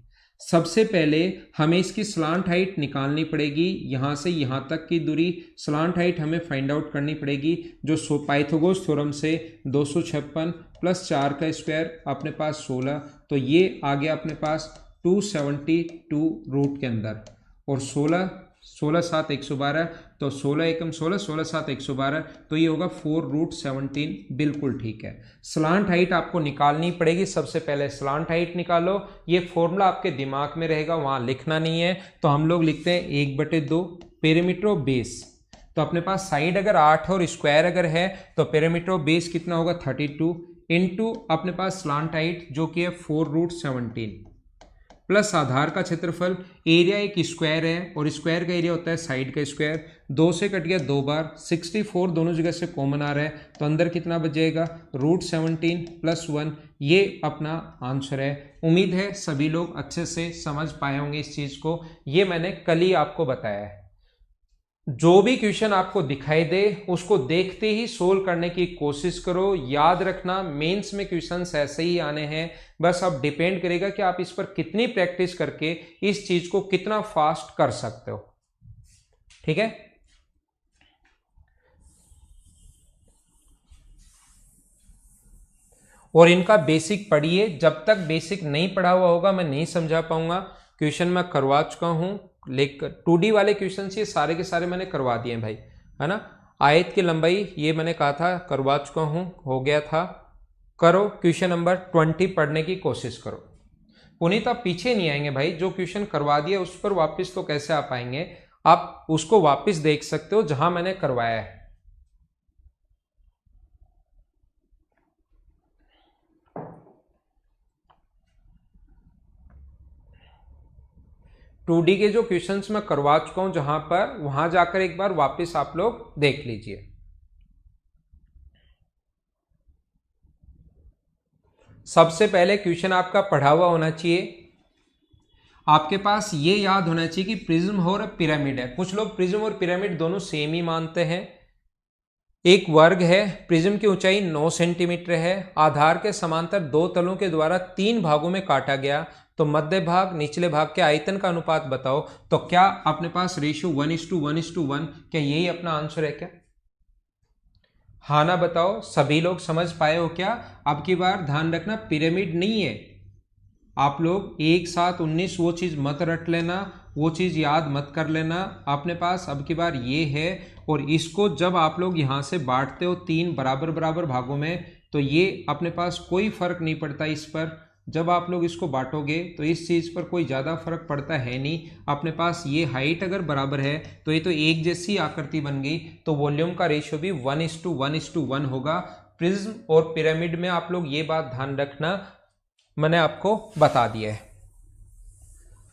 सबसे पहले हमें इसकी स्लांट हाइट निकालनी पड़ेगी, यहां से यहां तक की दूरी स्लांट हाइट हमें फाइंड आउट करनी पड़ेगी, जो पाइथागोरस थ्योरम से 256 प्लस 4 का स्क्वायर अपने पास 16, तो ये आ गया अपने पास 272 रूट के अंदर, और 16 7 112, तो 16 एकम 16, 16 7 112, तो ये होगा 4√17। बिल्कुल ठीक है। स्लांट हाइट आपको निकालनी पड़ेगी, सबसे पहले स्लांट हाइट निकालो। ये फॉर्मूला आपके दिमाग में रहेगा, वहां लिखना नहीं है, तो हम लोग लिखते हैं 1/2 पेरीमीटर ऑफ बेस। तो अपने पास साइड अगर 8 और स्क्वायर अगर है तो पेरीमीटर ऑफ बेस कितना होगा 32, इंटू अपने पास स्लांट हाइट जो कि है 4√17, प्लस आधार का क्षेत्रफल, एरिया एक स्क्वायर है और स्क्वायर का एरिया होता है साइड का स्क्वायर, 2 से कट गया 2 बार, 64 दोनों जगह से कॉमन आ रहा है, तो अंदर कितना बच जाएगा, √17 प्लस 1, ये अपना आंसर है। उम्मीद है सभी लोग अच्छे से समझ पाए होंगे इस चीज को, ये मैंने कल ही आपको बताया है। जो भी क्वेश्चन आपको दिखाई दे उसको देखते ही सोल्व करने की कोशिश करो। याद रखना मेंस में क्वेश्चंस ऐसे ही आने हैं, बस अब डिपेंड करेगा कि आप इस पर कितनी प्रैक्टिस करके इस चीज को कितना फास्ट कर सकते हो। ठीक है, और इनका बेसिक पढ़िए, जब तक बेसिक नहीं पढ़ा हुआ होगा मैं नहीं समझा पाऊंगा। क्वेश्चन मैं करवा चुका हूं, लेकर 2D वाले क्वेश्चन ये सारे के सारे मैंने करवा दिए भाई, है ना। आयत की लंबाई ये मैंने कहा था करवा चुका हूं, हो गया था। करो क्वेश्चन नंबर 20 पढ़ने की कोशिश करो। पुनीत आप पीछे नहीं आएंगे भाई, जो क्वेश्चन करवा दिया उस पर वापस तो कैसे आ पाएंगे, आप उसको वापस देख सकते हो जहां मैंने करवाया है। टू डी के जो क्वेश्चंस मैं करवा चुका हूं जहां पर, वहां जाकर एक बार वापस आप लोग देख लीजिए। सबसे पहले क्वेश्चन आपका पढ़ा हुआ होना चाहिए, आपके पास ये याद होना चाहिए कि प्रिज्म और पिरामिड है। कुछ लोग प्रिज्म और पिरामिड दोनों सेम ही मानते हैं। एक वर्ग है, प्रिज्म की ऊंचाई 9 सेंटीमीटर है, आधार के समांतर दो तलों के द्वारा 3 भागों में काटा गया, तो मध्य भाग निचले भाग के आयतन का अनुपात बताओ। तो क्या अपने पास रेशियो 1:1:1, क्या यही अपना आंसर है क्या? हाँ ना बताओ, सभी लोग समझ पाए हो क्या? अब की बार ध्यान रखना, पिरामिड नहीं है। आप लोग एक साथ 19 वो चीज मत रट लेना, वो चीज याद मत कर लेना। अपने पास अब की बार ये है, और इसको जब आप लोग यहां से बांटते हो 3 बराबर बराबर भागों में, तो ये अपने पास कोई फर्क नहीं पड़ता इस पर। जब आप लोग इसको बांटोगे तो इस चीज पर कोई ज्यादा फर्क पड़ता है नहीं। अपने पास ये हाइट अगर बराबर है तो ये तो एक जैसी आकृति बन गई, तो वॉल्यूम का रेशियो भी 1:1:1 होगा। प्रिज्म और पिरामिड में आप लोग ये बात ध्यान रखना, मैंने आपको बता दिया है।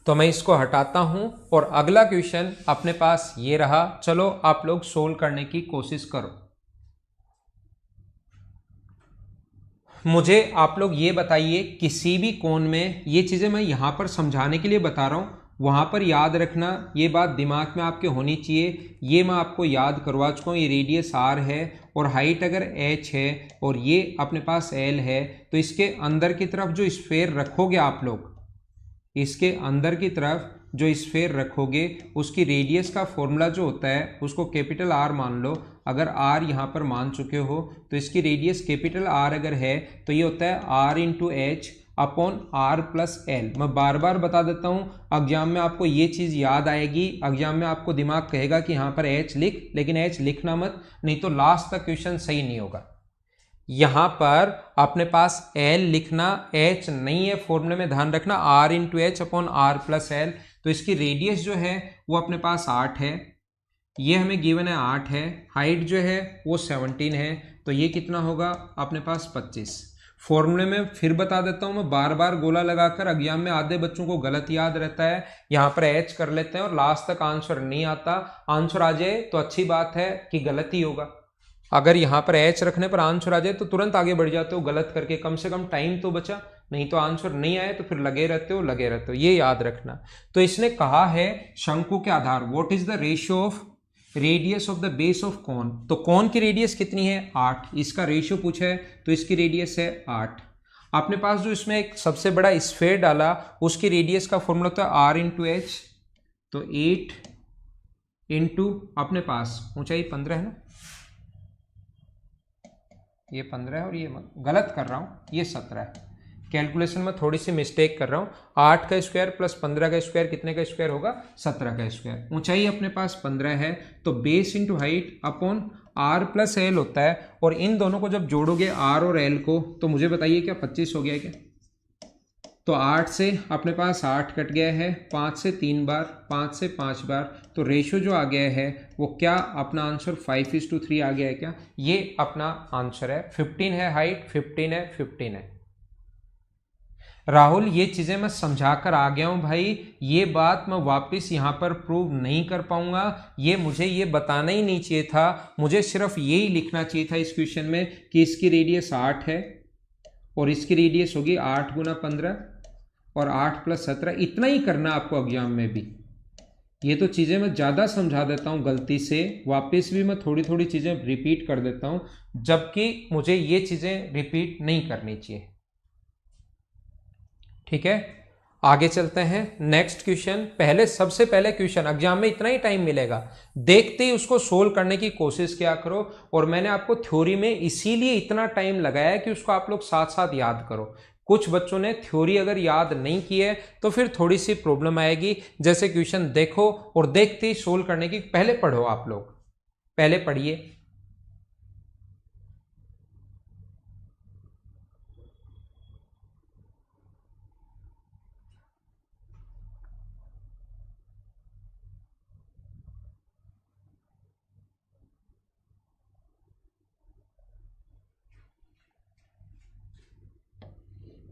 तो मैं इसको हटाता हूं और अगला क्वेश्चन अपने पास ये रहा। चलो आप लोग सोल्व करने की कोशिश करो। मुझे आप लोग ये बताइए, किसी भी कोण में, ये चीजें मैं यहां पर समझाने के लिए बता रहा हूं, वहां पर याद रखना, ये बात दिमाग में आपके होनी चाहिए। ये मैं आपको याद करवा चुका हूं, ये रेडियस r है और हाइट अगर h है और ये अपने पास l है, तो इसके अंदर की तरफ जो स्फेयर रखोगे आप लोग, इसके अंदर की तरफ जो स्फेयर रखोगे उसकी रेडियस का फॉर्मूला जो होता है उसको कैपिटल R मान लो। अगर R यहाँ पर मान चुके हो तो इसकी रेडियस कैपिटल R अगर है तो ये होता है R×H अपॉन R+L। मैं बार बार बता देता हूँ, एग्जाम में आपको ये चीज़ याद आएगी। एग्जाम में आपको दिमाग कहेगा कि यहाँ पर H लिख, लेकिन H लिखना मत, नहीं तो लास्ट तक क्वेश्चन सही नहीं होगा। यहां पर अपने पास L लिखना, H नहीं है फॉर्मूले में, ध्यान रखना R×H अपॉन R+L। तो इसकी रेडियस जो है वो अपने पास 8 है, ये हमें गिवन है 8 है, हाइट जो है वो 17 है, तो ये कितना होगा अपने पास 25। फॉर्मूले में फिर बता देता हूं, मैं बार बार गोला लगाकर, एग्जाम में आधे बच्चों को गलत याद रहता है, यहाँ पर H कर लेते हैं और लास्ट तक आंसर नहीं आता। आंसर आ जाए तो अच्छी बात है कि गलत ही होगा, अगर यहाँ पर H रखने पर आंसर आ जाए तो तुरंत आगे बढ़ जाते हो गलत करके, कम से कम टाइम तो बचा, नहीं तो आंसर नहीं आए तो फिर लगे रहते हो, ये याद रखना। तो इसने कहा है शंकु के आधार, what is the ratio of radius of the base of cone. तो कोन की रेडियस कितनी है 8, इसका रेशियो पूछा है तो इसकी रेडियस है 8। अपने पास जो इसमें एक सबसे बड़ा स्फेयर डाला उसकी रेडियस का फॉर्मूला होता है R×H, तो 8 इंटू अपने पास ऊंचाई 15 है ना, ये 15 है और ये गलत कर रहा हूँ, ये 17 है। कैलकुलेशन में थोड़ी सी मिस्टेक कर रहा हूँ। 8 का स्क्वायर प्लस 15 का स्क्वायर कितने का स्क्वायर होगा? 17 का स्क्वायर। ऊंचाई अपने पास 15 है, तो base into height upon R+L होता है, और इन दोनों को जब जोड़ोगे R और L को, तो मुझे बताइए क्या 25 हो गया क्या? तो 8 से अपने पास 8 कट गया है, 5 से 3 बार, 5 से 5 बार, तो रेशियो जो आ गया है वो क्या अपना आंसर 5:3 आ गया है क्या? ये अपना आंसर है। 15 है हाइट, 15 है, 15 है। राहुल ये चीजें मैं समझा कर आ गया हूं भाई, ये बात मैं वापस यहां पर प्रूव नहीं कर पाऊंगा, ये मुझे ये बताना ही नहीं चाहिए था, मुझे सिर्फ यही लिखना चाहिए था इस क्वेश्चन में कि इसकी रेडियस 8 है और इसकी रेडियस होगी 8×15 और 8+17, इतना ही करना आपको एग्जाम में भी। ये तो चीज़ें मैं ज़्यादा समझा देता हूँ गलती से, वापस भी मैं थोड़ी थोड़ी चीज़ें रिपीट कर देता हूँ, जबकि मुझे ये चीज़ें रिपीट नहीं करनी चाहिए। ठीक है, आगे चलते हैं। नेक्स्ट क्वेश्चन, सबसे पहले क्वेश्चन एग्जाम में इतना ही टाइम मिलेगा, देखते ही उसको सोल्व करने की कोशिश किया करो। और मैंने आपको थ्योरी में इसीलिए इतना टाइम लगाया कि उसको आप लोग साथ साथ याद करो। कुछ बच्चों ने थ्योरी अगर याद नहीं की है तो फिर थोड़ी सी प्रॉब्लम आएगी। जैसे क्वेश्चन देखो और देखते ही सोल्व करने की, पहले पढ़ो, आप लोग पहले पढ़िए।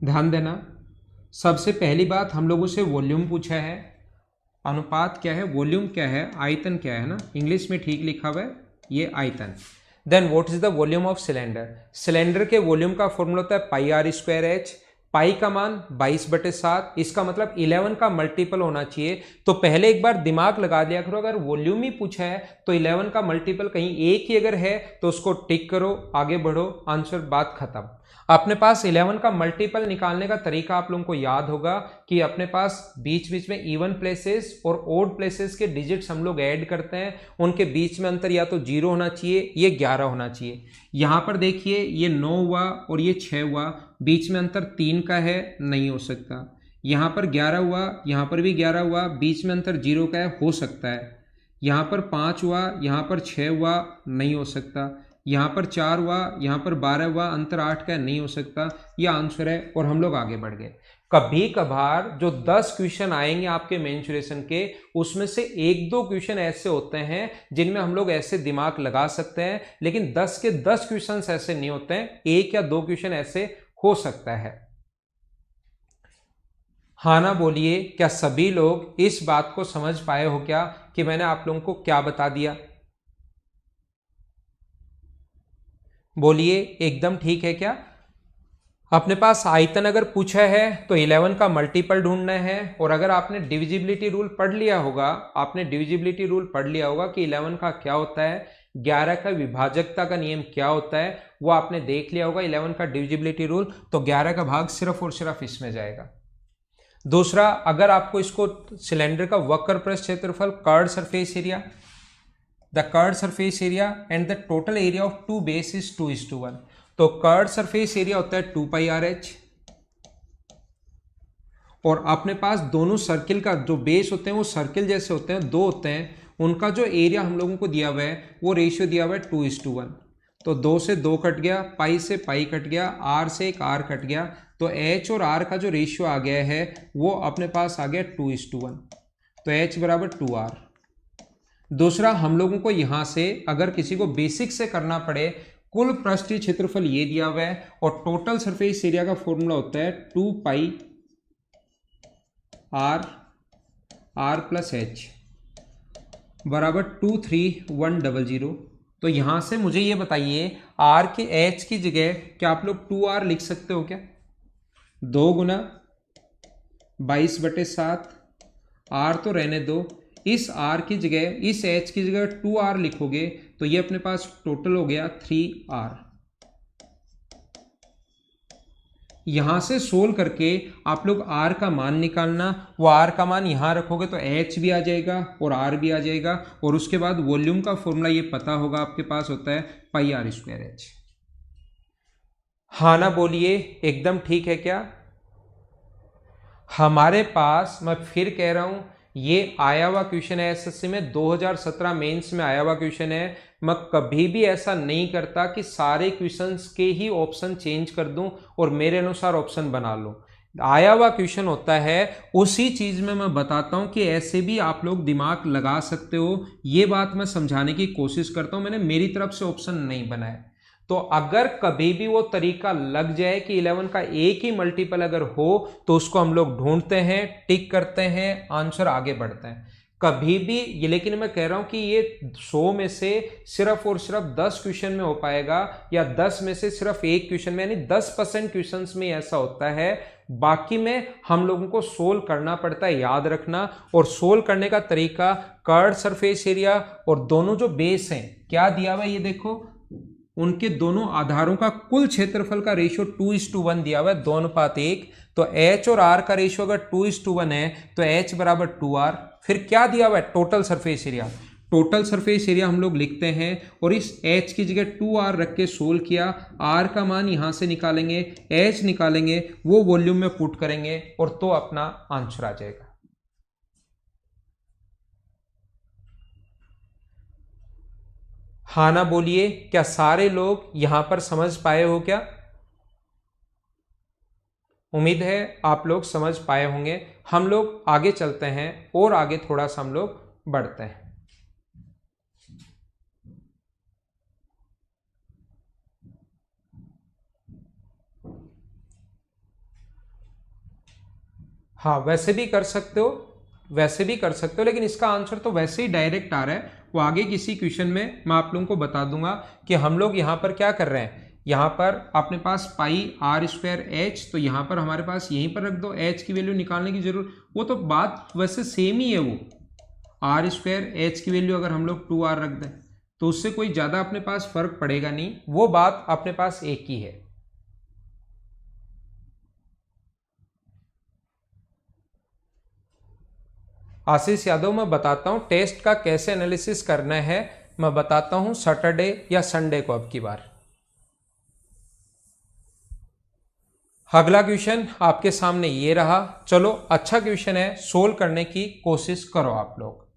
ध्यान देना, सबसे पहली बात हम लोगों से वॉल्यूम पूछा है। अनुपात क्या है, वॉल्यूम क्या है, आयतन क्या है ना, इंग्लिश में ठीक लिखा हुआ है ये आयतन। Then what is the volume of cylinder. Cylinder के वॉल्यूम का फॉर्मूला होता है pi r square h. Pi का मान 22/7, इसका मतलब 11 का मल्टीपल होना चाहिए। तो पहले एक बार दिमाग लगा दिया करो, अगर वॉल्यूम ही पूछा है तो 11 का मल्टीपल कहीं एक ही अगर है तो उसको टिक करो, आगे बढ़ो, आंसर, बात खत्म। अपने पास 11 का मल्टीपल निकालने का तरीका आप लोगों को याद होगा कि अपने पास बीच बीच में इवन प्लेसेस और ओड प्लेसेस के डिजिट्स हम लोग ऐड करते हैं, उनके बीच में अंतर या तो 0 होना चाहिए, ये 11 होना चाहिए। यहां पर देखिए ये 9 हुआ और ये 6 हुआ, बीच में अंतर 3 का है, नहीं हो सकता। यहां पर 11 हुआ, यहां पर भी 11 हुआ, बीच में अंतर 0 का है, हो सकता है। यहां पर 5 हुआ, यहां पर 6 हुआ, नहीं हो सकता। यहां पर 4 हुआ, यहां पर 12 हुआ, अंतर 8 का नहीं हो सकता। यह आंसर है और हम लोग आगे बढ़ गए। कभी कभार जो 10 क्वेश्चन आएंगे आपके मेंसुरेशन के, उसमें से 1-2 क्वेश्चन ऐसे होते हैं जिनमें हम लोग ऐसे दिमाग लगा सकते हैं, लेकिन 10 के 10 क्वेश्चन ऐसे नहीं होते हैं, 1 या 2 क्वेश्चन ऐसे हो सकता है। हाँ ना बोलिए, क्या सभी लोग इस बात को समझ पाए हो क्या कि मैंने आप लोगों को क्या बता दिया? बोलिए, एकदम ठीक है क्या? अपने पास आयतन अगर पूछा है तो 11 का मल्टीपल ढूंढना है, और अगर आपने डिविजिबिलिटी रूल पढ़ लिया होगा, आपने डिविजिबिलिटी रूल पढ़ लिया होगा कि 11 का क्या होता है, 11 का विभाजकता का नियम क्या होता है, वो आपने देख लिया होगा 11 का डिविजिबिलिटी रूल, तो 11 का भाग सिर्फ और सिर्फ इसमें जाएगा। दूसरा, अगर आपको इसको सिलेंडर का वक्र पृष्ठ क्षेत्रफल, curved surface area, the curved surface area and the total area of two base is 2:1, तो कर्ड सरफेस एरिया होता है 2πRh, और अपने पास दोनों सर्किल का जो बेस होते हैं वो सर्किल जैसे होते हैं, दो होते हैं, उनका जो एरिया हम लोगों को दिया हुआ है वो रेशियो दिया हुआ है 2:1। तो 2 से 2 कट गया, पाई से पाई कट गया, आर से एक आर कट गया, तो एच और आर का जो रेशियो आ गया है वो अपने पास आ गया 2:1, तो एच बराबर 2R। दूसरा, हम लोगों को यहां से अगर किसी को बेसिक से करना पड़े, कुल पृष्ठीय क्षेत्रफल ये दिया हुआ है और टोटल सरफेस एरिया का फॉर्मूला होता है 2πr प्लस एच बराबर 23100। तो यहां से मुझे ये बताइए, आर के एच की जगह क्या आप लोग 2R लिख सकते हो क्या? 2 गुना 22/7, आर तो रहने दो, इस आर की जगह, इस एच की जगह 2R लिखोगे तो ये अपने पास टोटल हो गया 3R। यहां से सोल्व करके आप लोग R का मान निकालना, वो R का मान यहां रखोगे तो H भी आ जाएगा और R भी आ जाएगा, और उसके बाद वॉल्यूम का फॉर्मूला ये पता होगा आपके पास, होता है πr²h। हाँ ना बोलिए, एकदम ठीक है क्या? हमारे पास, मैं फिर कह रहा हूं, ये आया हुआ क्वेश्चन है एसएससी में, 2017 मेंस में आया हुआ क्वेश्चन है। मैं कभी भी ऐसा नहीं करता कि सारे क्वेश्चंस के ही ऑप्शन चेंज कर दूं और मेरे अनुसार ऑप्शन बना लूं। आया हुआ क्वेश्चन होता है, उसी चीज में मैं बताता हूं कि ऐसे भी आप लोग दिमाग लगा सकते हो, ये बात मैं समझाने की कोशिश करता हूं, मैंने मेरी तरफ से ऑप्शन नहीं बनाया। तो अगर कभी भी वो तरीका लग जाए कि 11 का एक ही मल्टीपल अगर हो तो उसको हम लोग ढूंढते हैं, टिक करते हैं, आंसर, आगे बढ़ते हैं। कभी भी ये, लेकिन मैं कह रहा हूं कि ये 100 में से सिर्फ और सिर्फ 10 क्वेश्चन में हो पाएगा, या 10 में से सिर्फ एक क्वेश्चन में, यानी 10% क्वेश्चन में ऐसा होता है। बाकी में हम लोगों को सोल्व करना पड़ता है, याद रखना। और सोल्व करने का तरीका, कर्ड सरफेस एरिया और दोनों जो बेस हैं, क्या दिया हुआ है ये देखो, उनके दोनों आधारों का कुल क्षेत्रफल का रेशियो 2:1 दिया हुआ है, 2:1। तो H और R का रेशियो अगर 2:1 है तो H बराबर 2R। फिर क्या दिया हुआ है? Total surface area. Total surface area हम लोग लिखते हैं, और इस H की जगह 2R रख के सोल्व किया, R का मान यहां से निकालेंगे, H निकालेंगे, वो वॉल्यूम में पुट करेंगे, और तो अपना आंसर आ जाएगा। हाँ ना बोलिए, क्या सारे लोग यहां पर समझ पाए हो क्या? उम्मीद है आप लोग समझ पाए होंगे। हम लोग आगे चलते हैं और आगे थोड़ा सा हम लोग बढ़ते हैं। हाँ, वैसे भी कर सकते हो, वैसे भी कर सकते हो, लेकिन इसका आंसर तो वैसे ही डायरेक्ट आ रहा है, वो आगे किसी क्वेश्चन में मैं आप लोगों को बता दूंगा कि हम लोग यहाँ पर क्या कर रहे हैं। यहाँ पर अपने पास पाई आर स्क्वायर एच, तो यहाँ पर हमारे पास यहीं पर रख दो, एच की वैल्यू निकालने की जरूरत, वो तो बात वैसे सेम ही है। वो आर स्क्वायर एच की वैल्यू अगर हम लोग 2r रख दें तो उससे कोई ज़्यादा अपने पास फर्क पड़ेगा नहीं, वो बात अपने पास एक ही है। आशीष यादव, मैं बताता हूं टेस्ट का कैसे एनालिसिस करना है, मैं बताता हूं सैटरडे या संडे को अब की बार। अगला क्वेश्चन आपके सामने ये रहा, चलो अच्छा क्वेश्चन है, सोल्व करने की कोशिश करो आप लोग।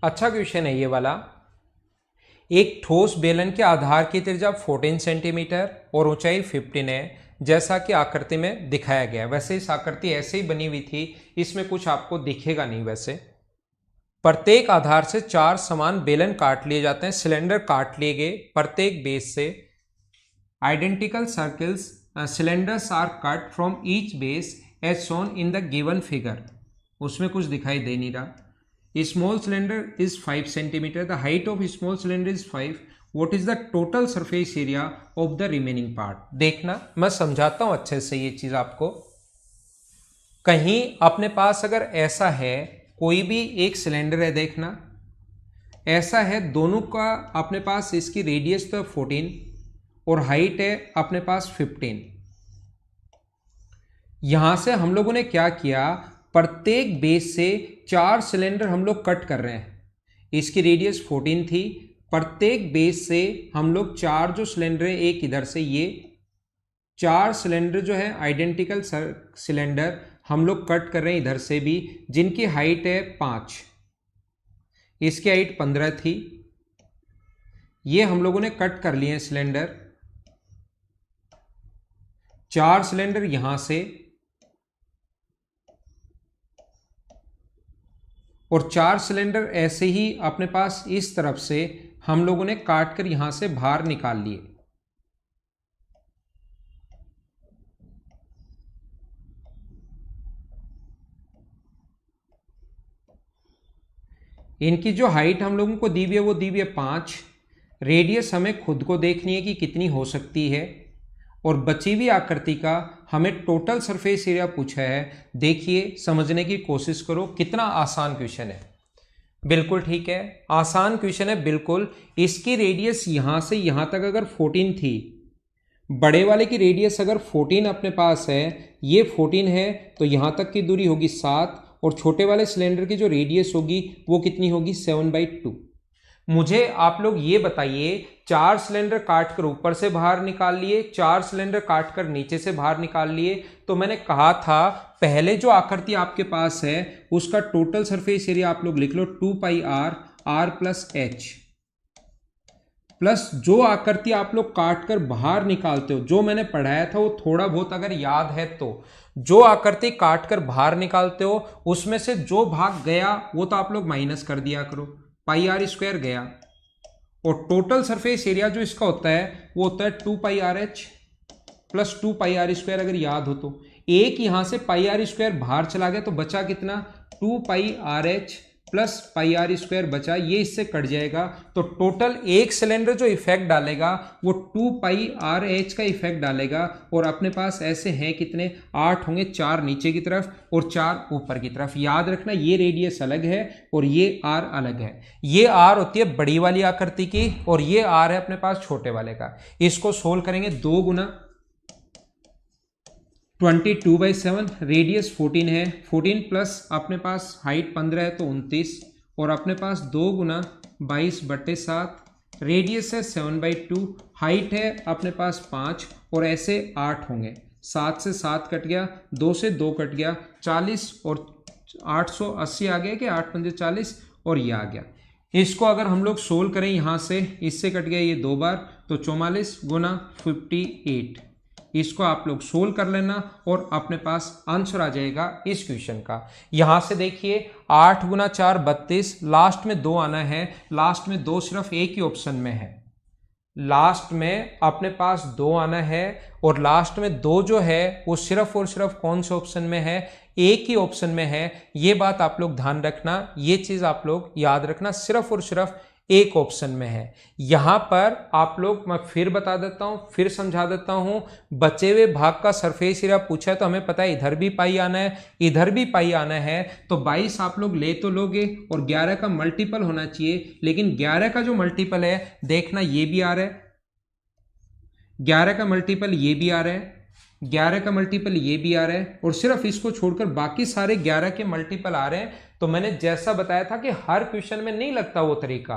अच्छा क्वेश्चन है ये वाला। एक ठोस बेलन के आधार की त्रिज्या 14 सेंटीमीटर और ऊंचाई 15 है, जैसा कि आकृति में दिखाया गया है। वैसे इस आकृति ऐसे ही बनी हुई थी, इसमें कुछ आपको दिखेगा नहीं। वैसे प्रत्येक आधार से 4 समान बेलन काट लिए जाते हैं, सिलेंडर काट लिए गए, प्रत्येक बेस से identical circles cylinders are cut from each base as shown in the given figure. उसमें कुछ दिखाई दे नहीं रहा। Small cylinder is 5 centimeter. The height of small cylinder is 5. What is the total surface area of the remaining part? देखना, मैं समझाता हूं अच्छे से ये चीज आपको। कहीं अपने पास अगर ऐसा है, कोई भी एक सिलेंडर है, देखना ऐसा है, दोनों का अपने पास इसकी रेडियस तो 14 और हाइट है अपने पास 15। यहां से हम लोगों ने क्या किया, प्रत्येक बेस से 4 सिलेंडर हम लोग कट कर रहे हैं। इसकी रेडियस 14 थी, प्रत्येक बेस से हम लोग 4 जो सिलेंडर है, एक इधर से, ये 4 सिलेंडर जो है आइडेंटिकल सिलेंडर हम लोग कट कर रहे हैं इधर से भी, जिनकी हाइट है 5, इसकी हाइट 15 थी। ये हम लोगों ने कट कर लिए हैं सिलेंडर, 4 सिलेंडर यहां से और 4 सिलेंडर ऐसे ही अपने पास इस तरफ से हम लोगों ने काट कर यहां से बाहर निकाल लिए। इनकी जो हाइट हम लोगों को दी हुई है वो दी हुई है 5। रेडियस हमें खुद को देखनी है कि कितनी हो सकती है, और बची हुई आकृति का हमें टोटल सरफेस एरिया पूछा है। देखिए, समझने की कोशिश करो, कितना आसान क्वेश्चन है। बिल्कुल ठीक है, आसान क्वेश्चन है बिल्कुल। इसकी रेडियस यहां से यहां तक अगर 14 थी, बड़े वाले की रेडियस अगर 14 अपने पास है, ये 14 है, तो यहां तक की दूरी होगी 7, और छोटे वाले सिलेंडर की जो रेडियस होगी वो कितनी होगी, 7/2। मुझे आप लोग ये बताइए, 4 सिलेंडर काट कर ऊपर से बाहर निकाल लिए, 4 सिलेंडर काट कर नीचे से बाहर निकाल लिए, तो मैंने कहा था पहले जो आकृति आपके पास है उसका टोटल सरफेस एरिया आप लोग लिख लो 2πr r plus H, plus जो आकृति आप लोग काट कर बाहर निकालते हो, जो मैंने पढ़ाया था वो थोड़ा बहुत अगर याद है तो, जो आकृति काट कर बाहर निकालते हो उसमें से जो भाग गया वो तो आप लोग माइनस कर दिया करो, πr² गया, और टोटल सरफेस एरिया जो इसका होता है वो होता है 2πrh प्लस 2πr²। अगर याद हो तो एक यहां से πr² बाहर चला गया तो बचा कितना, 2πrh प्लस πr² बचा, ये इससे कट जाएगा, तो टोटल एक सिलेंडर जो इफेक्ट डालेगा वो 2πrh का इफेक्ट डालेगा, और अपने पास ऐसे हैं कितने, 8 होंगे, 4 नीचे की तरफ और 4 ऊपर की तरफ। याद रखना ये रेडियस अलग है और ये r अलग है। ये r होती है बड़ी वाली आकृति की और ये r है अपने पास छोटे वाले का। इसको सोल्व करेंगे, 2 गुना 22/7, रेडियस 14 है, 14 प्लस अपने पास हाइट 15 है तो 29, और अपने पास 2 गुना 22/7, रेडियस है 7/2, हाइट है अपने पास 5, और ऐसे 8 होंगे, 7 से 7 कट गया, 2 से 2 कट गया, 40 और 880 आ गया कि 8 पंजे 40 और ये आ गया। इसको अगर हम लोग सोल्व करें यहाँ से, इससे कट गया ये 2 बार, तो 44 गुना 58। इसको आप लोग सोल्व कर लेना और अपने पास आंसर आ जाएगा इस क्वेश्चन का। यहां से देखिए 8 गुना 4 32, लास्ट में 2 आना है, लास्ट में 2 सिर्फ एक ही ऑप्शन में है, लास्ट में अपने पास 2 आना है और लास्ट में 2 जो है वो सिर्फ और सिर्फ कौन से ऑप्शन में है, एक ही ऑप्शन में है। ये बात आप लोग ध्यान रखना, ये चीज आप लोग याद रखना, सिर्फ और सिर्फ एक ऑप्शन में है। यहां पर आप लोग, मैं फिर बता देता हूं, फिर समझा देता हूं, बचे हुए भाग का सरफेस एरिया पूछा है तो हमें पता है इधर भी पाई आना है, इधर भी पाई आना है, तो 22 आप लोग ले तो लोगे और 11 का मल्टीपल होना चाहिए, लेकिन 11 का जो मल्टीपल है देखना ये भी आ रहा है, 11 का मल्टीपल ये भी आ रहा है, 11 का मल्टीपल ये भी आ रहा है, और सिर्फ इसको छोड़कर बाकी सारे 11 के मल्टीपल आ रहे हैं। तो मैंने जैसा बताया था कि हर क्वेश्चन में नहीं लगता वो तरीका,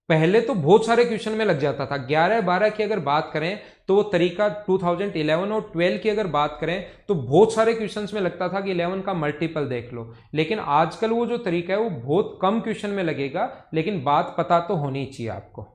पहले तो बहुत सारे क्वेश्चन में लग जाता था। 11-12 की अगर बात करें तो वो तरीका 2011 और 12 की अगर बात करें तो बहुत सारे क्वेश्चंस में लगता था कि 11 का मल्टीपल देख लो, लेकिन आजकल वो जो तरीका है वो बहुत कम क्वेश्चन में लगेगा, लेकिन बात पता तो होनी चाहिए आपको।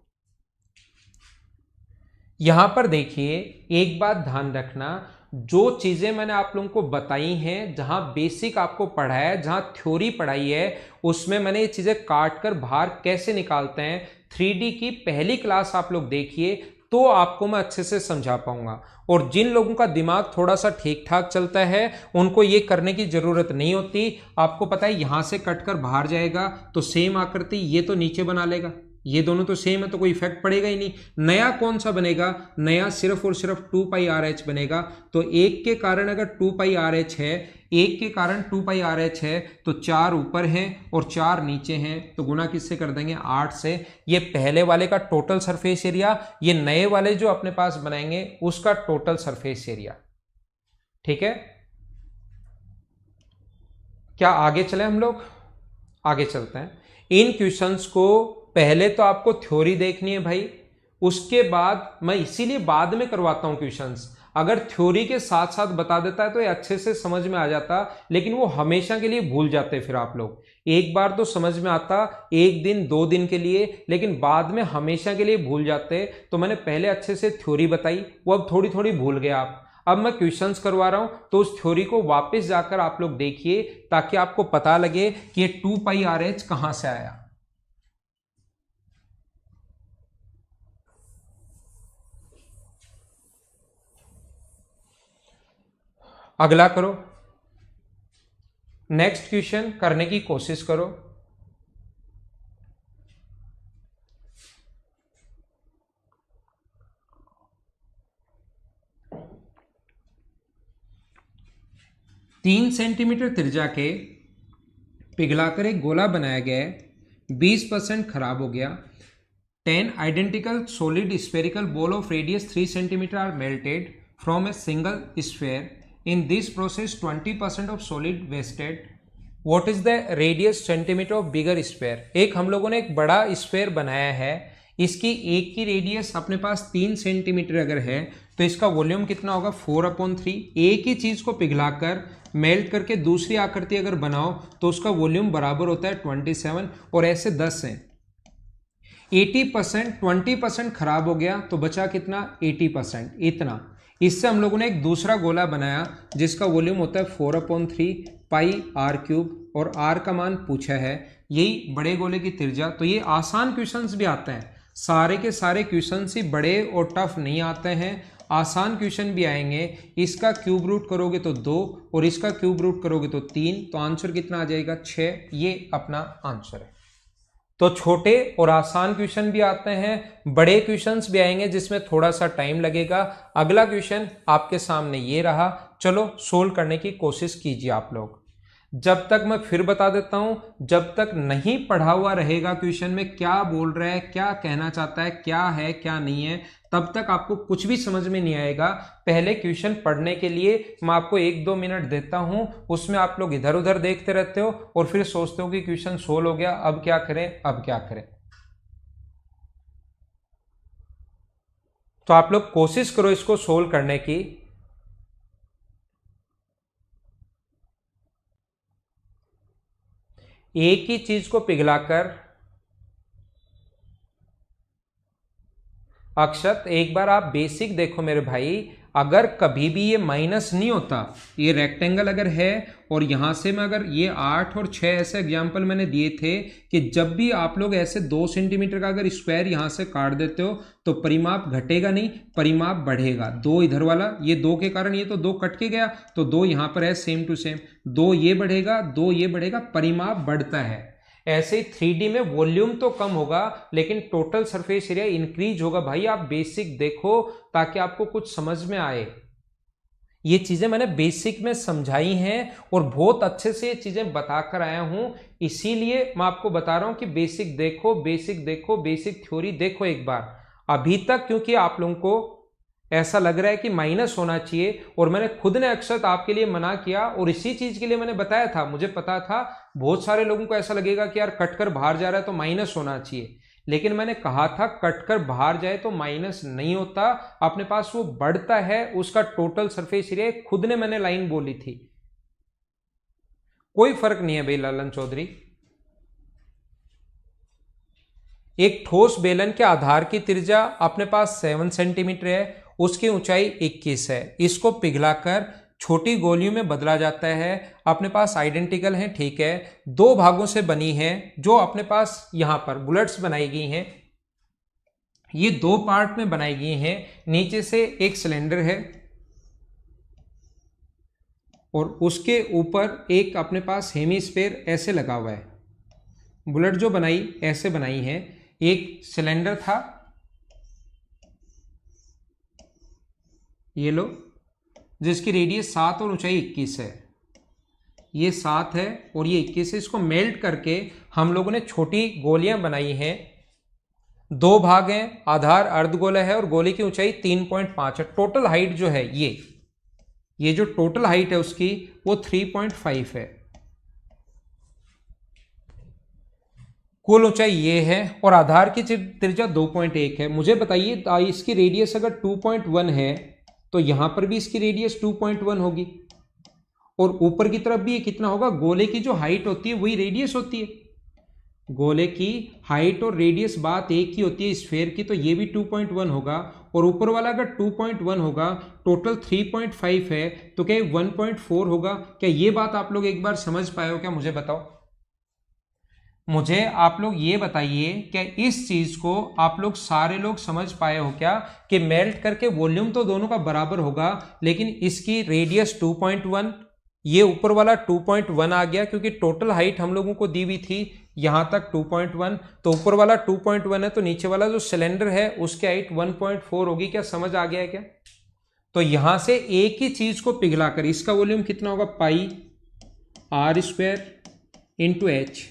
यहां पर देखिए एक बात ध्यान रखना, जो चीजें मैंने आप लोगों को बताई हैं, जहां बेसिक आपको पढ़ाया है, जहां थ्योरी पढ़ाई है, उसमें मैंने ये चीजें काट कर बाहर कैसे निकालते हैं, 3D की पहली क्लास आप लोग देखिए तो आपको मैं अच्छे से समझा पाऊंगा। और जिन लोगों का दिमाग थोड़ा सा ठीक ठाक चलता है उनको ये करने की जरूरत नहीं होती। आपको पता है यहां से कटकर बाहर जाएगा तो सेम आकृति ये तो नीचे बना लेगा, ये दोनों तो सेम है तो कोई इफेक्ट पड़ेगा ही नहीं। नया कौन सा बनेगा, नया सिर्फ और सिर्फ 2πRh बनेगा। तो एक के कारण अगर 2πRh है, एक के कारण 2πRh है, तो 4 ऊपर हैं और 4 नीचे हैं, तो गुना किससे कर देंगे, 8 से। ये पहले वाले का टोटल सरफेस एरिया, ये नए वाले जो अपने पास बनाएंगे उसका टोटल सरफेस एरिया। ठीक है, क्या आगे चले हम लोग? आगे चलते हैं। इन क्वेश्चंस को पहले तो आपको थ्योरी देखनी है भाई, उसके बाद मैं इसीलिए बाद में करवाता हूं क्वेश्चंस। अगर थ्योरी के साथ साथ बता देता है तो ये अच्छे से समझ में आ जाता, लेकिन वो हमेशा के लिए भूल जाते फिर आप लोग। एक बार तो समझ में आता, 1 दिन 2 दिन के लिए, लेकिन बाद में हमेशा के लिए भूल जाते। तो मैंने पहले अच्छे से थ्योरी बताई, वो अब थोड़ी थोड़ी भूल गए आप। अब मैं क्वेश्चंस करवा रहा हूं तो उस थ्योरी को वापस जाकर आप लोग देखिए, ताकि आपको पता लगे कि ये 2πRh कहां से आया। अगला करो, नेक्स्ट क्वेश्चन करने की कोशिश करो। तीन सेंटीमीटर त्रिज्या के पिघलाकर एक गोला बनाया गया है, 20% खराब हो गया। 10 identical solid spherical ball of radius 3 centimeter are melted from a single sphere. In this process 20% of solid wasted. What is the radius centimeter of bigger sphere? एक हम लोगों ने एक बड़ा स्फेयर बनाया है, इसकी एक की रेडियस अपने पास 3 सेंटीमीटर अगर है तो इसका वॉल्यूम कितना होगा, 4/3। एक ही चीज को पिघलाकर मेल्ट करके दूसरी आकृति अगर बनाओ तो उसका वॉल्यूम बराबर होता है 27, और ऐसे 10 हैं। 80%, 20% खराब हो गया तो बचा कितना, 80%, इतना। इससे हम लोगों ने एक दूसरा गोला बनाया जिसका वॉल्यूम होता है 4/3 πr3, और r का मान पूछा है, यही बड़े गोले की त्रिज्या। तो ये आसान क्वेश्चंस भी आते हैं, सारे के सारे क्वेश्चंस ही बड़े और टफ नहीं आते हैं, आसान क्वेश्चन भी आएंगे। इसका क्यूब रूट करोगे तो 2 और इसका क्यूब रूट करोगे तो 3, तो आंसर कितना आ जाएगा, 6। ये अपना आंसर है। तो छोटे और आसान क्वेश्चन भी आते हैं, बड़े क्वेश्चंस भी आएंगे जिसमें थोड़ा सा टाइम लगेगा। अगला क्वेश्चन आपके सामने ये रहा, चलो सोल्व करने की कोशिश कीजिए आप लोग। जब तक, मैं फिर बता देता हूं, जब तक नहीं पढ़ा हुआ रहेगा क्वेश्चन में क्या बोल रहा है, क्या कहना चाहता है क्या नहीं है, तब तक आपको कुछ भी समझ में नहीं आएगा। पहले क्वेश्चन पढ़ने के लिए मैं आपको 1-2 मिनट देता हूं, उसमें आप लोग इधर उधर देखते रहते हो और फिर सोचते हो कि क्वेश्चन सोल्व हो गया, अब क्या करें, अब क्या करें। तो आप लोग कोशिश करो इसको सोल्व करने की। एक ही चीज को पिघलाकर, अक्षत एक बार आप बेसिक देखो मेरे भाई, अगर कभी भी ये माइनस नहीं होता, ये रेक्टेंगल अगर है और यहां से मैं अगर ये 8 और 6 ऐसे एग्जाम्पल मैंने दिए थे कि जब भी आप लोग ऐसे 2 सेंटीमीटर का अगर स्क्वायर यहां से काट देते हो तो परिमाप घटेगा नहीं, परिमाप बढ़ेगा। 2 इधर वाला, ये 2 के कारण ये तो 2 कट के गया, तो 2 यहां पर है सेम टू सेम, 2 ये बढ़ेगा, 2 ये बढ़ेगा, परिमाप बढ़ता है। ऐसे ही 3D में वॉल्यूम तो कम होगा लेकिन टोटल सरफेस एरिया इंक्रीज होगा। भाई आप बेसिक देखो ताकि आपको कुछ समझ में आए। ये चीजें मैंने बेसिक में समझाई हैं और बहुत अच्छे से ये चीजें बताकर आया हूं, इसीलिए मैं आपको बता रहा हूं कि बेसिक देखो, बेसिक देखो, बेसिक थ्योरी देखो एक बार। अभी तक क्योंकि आप लोगों को ऐसा लग रहा है कि माइनस होना चाहिए, और मैंने खुद ने अक्षर आपके लिए मना किया और इसी चीज के लिए मैंने बताया था। मुझे पता था बहुत सारे लोगों को ऐसा लगेगा कि यार कटकर बाहर जा रहा है तो माइनस होना चाहिए, लेकिन मैंने कहा था कटकर बाहर जाए तो माइनस नहीं होता, अपने पास वो बढ़ता है, उसका टोटल सरफेस एरिया। खुद ने मैंने लाइन बोली थी, कोई फर्क नहीं है भाई ललन चौधरी। एक ठोस बेलन के आधार की त्रिज्या अपने पास 7 सेंटीमीटर है, उसकी ऊंचाई 21 है। इसको पिघलाकर छोटी गोलियों में बदला जाता है। अपने पास आइडेंटिकल है, ठीक है, 2 भागों से बनी है जो अपने पास यहां पर बुलेट्स बनाई गई हैं। ये 2 पार्ट में बनाई गई हैं। नीचे से एक सिलेंडर है और उसके ऊपर एक अपने पास हेमीस्फीयर ऐसे लगा हुआ है। बुलेट जो बनाई ऐसे बनाई है। एक सिलेंडर था, ये लो, जिसकी रेडियस 7 और ऊंचाई 21 है। ये 7 है और ये 21 है। इसको मेल्ट करके हम लोगों ने छोटी गोलियां बनाई हैं। 2 भाग हैं, आधार अर्धगोला है और गोले की ऊंचाई 3.5 है। टोटल हाइट जो है ये जो टोटल हाइट है उसकी वो 3.5 है। कुल ऊंचाई ये है और आधार की त्रिज्या 2.1 है। मुझे बताइए इसकी रेडियस अगर 2.1 है तो यहां पर भी इसकी रेडियस 2.1 होगी और ऊपर की तरफ भी ये कितना होगा? गोले की जो हाइट होती है वही रेडियस होती है। गोले की हाइट और रेडियस बात एक ही होती है स्फीयर की, तो ये भी 2.1 होगा और ऊपर वाला अगर 2.1 होगा, टोटल 3.5 है तो क्या 1.4 होगा? क्या ये बात आप लोग एक बार समझ पाए हो क्या? मुझे बताओ, मुझे आप लोग ये बताइए क्या इस चीज को आप लोग सारे लोग समझ पाए हो क्या कि मेल्ट करके वॉल्यूम तो दोनों का बराबर होगा, लेकिन इसकी रेडियस 2.1, ये ऊपर वाला 2.1 आ गया क्योंकि टोटल हाइट हम लोगों को दी हुई थी यहां तक 2.1, तो ऊपर वाला 2.1 है तो नीचे वाला जो सिलेंडर है उसकी हाइट 1.4 होगी। क्या समझ आ गया है क्या? तो यहां से एक ही चीज को पिघलाकर इसका वॉल्यूम कितना होगा? पाई आर स्क्वायर इंटू एच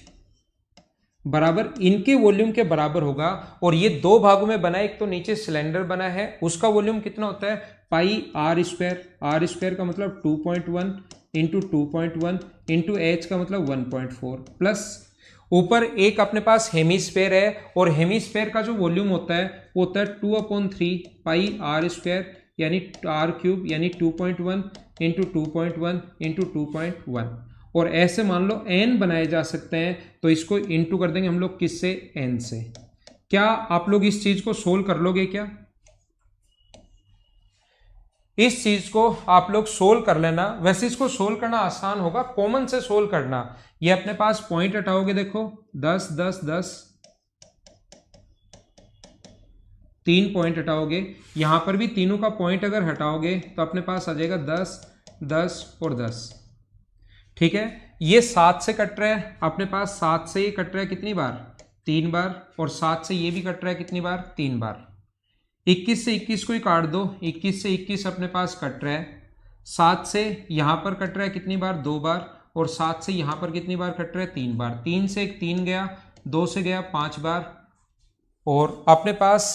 बराबर इनके वॉल्यूम के बराबर होगा। और ये 2 भागों में बना है, एक तो नीचे सिलेंडर बना है उसका वॉल्यूम कितना होता है? पाई आर स्क्वायर का मतलब 2.1 इंटू 2.1 इंटू एच का मतलब 1.4 प्लस ऊपर एक अपने पास हेमीस्फीयर है और हेमीस्फीयर का जो वॉल्यूम होता है वो होता है 2/3 पाई आर स्क्वायर यानी आर क्यूब यानी 2.1 इंटू 2.1 इंटू 2.1। और ऐसे मान लो n बनाए जा सकते हैं तो इसको इंटू कर देंगे हम लोग किससे? n से। क्या आप लोग इस चीज को सोल्व कर लोगे क्या? इस चीज को आप लोग सोल्व कर लेना। वैसे इसको सोल्व करना आसान होगा, कॉमन से सोल्व करना। ये अपने पास पॉइंट हटाओगे, देखो 10 10 10 3 पॉइंट हटाओगे, यहां पर भी तीनों का पॉइंट अगर हटाओगे तो अपने पास आ जाएगा 10 10 और 10। ठीक है, ये 7 से कट रहा है, अपने पास 7 से ये कट रहा है कितनी बार? 3 बार। और 7 से ये भी कट रहा है कितनी बार? 3 बार। 21 से 21 को ही काट दो, 21 से 21 अपने पास कट रहा है। 7 से यहां पर कट रहा है कितनी बार? 2 बार। और 7 से यहां पर कितनी बार कट रहा है? 3 बार। 3 से एक 3 गया, 2 से गया 5 बार और अपने पास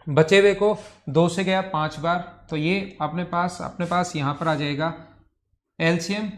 बचे हुए को 2 से गया 5 बार। तो ये अपने पास यहां पर आ जाएगा एलसीएम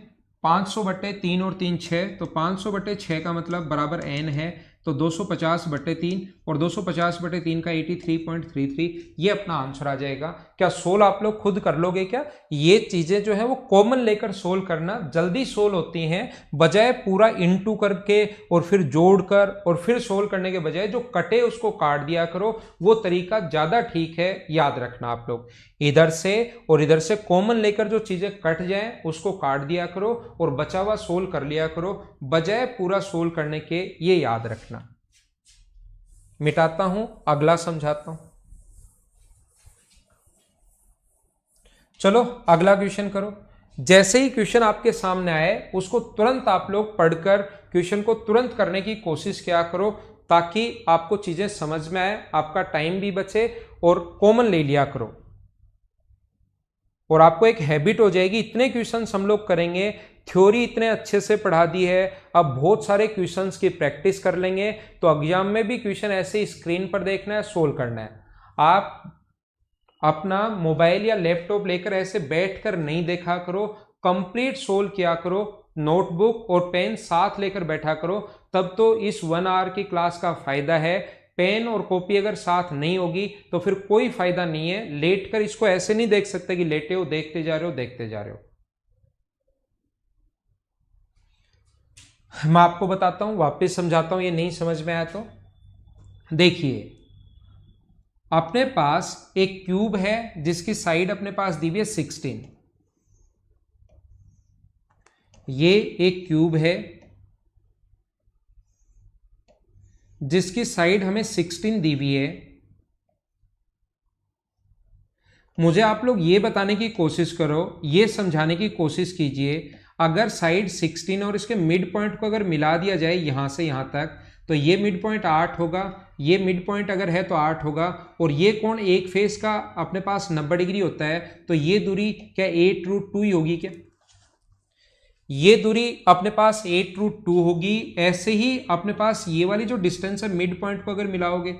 500/3 और 3 6, तो 500/6 का मतलब बराबर n है। तो 250/3 और 250/3 का 83.33, ये अपना आंसर आ जाएगा। क्या सोल्व आप लोग खुद कर लोगे क्या? ये चीजें जो है वो कॉमन लेकर सोल्व करना, जल्दी सोल्व होती हैं, बजाय पूरा इनटू करके और फिर जोड़कर और फिर सोल्व करने के बजाय जो कटे उसको काट दिया करो, वो तरीका ज्यादा ठीक है। याद रखना आप लोग, इधर से और इधर से कॉमन लेकर जो चीजें कट जाएं उसको काट दिया करो और बचा हुआ सोल्व कर लिया करो, बजाय पूरा सोल्व करने के। ये याद रखना। मिटाता हूं, अगला समझाता हूं। चलो अगला क्वेश्चन करो। जैसे ही क्वेश्चन आपके सामने आए उसको तुरंत आप लोग पढ़कर क्वेश्चन को तुरंत करने की कोशिश किया करो, ताकि आपको चीजें समझ में आए, आपका टाइम भी बचे और कॉमन ले लिया करो। और आपको एक हैबिट हो जाएगी, इतने क्वेश्चंस हम लोग करेंगे, थ्योरी इतने अच्छे से पढ़ा दी है, अब बहुत सारे क्वेश्चंस की प्रैक्टिस कर लेंगे, तो एग्जाम में भी क्वेश्चन ऐसे स्क्रीन पर देखना है, सोल्व करना है। आप अपना मोबाइल या लैपटॉप लेकर ऐसे बैठकर नहीं देखा करो, कंप्लीट सोल्व किया करो, नोटबुक और पेन साथ लेकर बैठा करो, तब तो इस 1 आवर की क्लास का फायदा है। पेन और कॉपी अगर साथ नहीं होगी तो फिर कोई फायदा नहीं है। लेट कर इसको ऐसे नहीं देख सकते कि लेटे हो, देखते जा रहे हो, देखते जा रहे हो। मैं आपको बताता हूं, वापस समझाता हूं, ये नहीं समझ में आया तो देखिए। अपने पास एक क्यूब है जिसकी साइड अपने पास दी हुई है 16। ये एक क्यूब है जिसकी साइड हमें 16 दी हुई है। मुझे आप लोग ये बताने की कोशिश करो, ये समझाने की कोशिश कीजिए, अगर साइड 16 और इसके मिड पॉइंट को अगर मिला दिया जाए यहां से यहां तक, तो ये मिड पॉइंट 8 होगा, ये मिड पॉइंट अगर है तो 8 होगा, और ये कोण एक फेस का अपने पास 90 डिग्री होता है, तो ये दूरी क्या 8√2 ही होगी क्या? ये दूरी अपने पास 8√2 होगी। ऐसे ही अपने पास ये वाली जो डिस्टेंस है मिड पॉइंट को अगर मिलाओगे,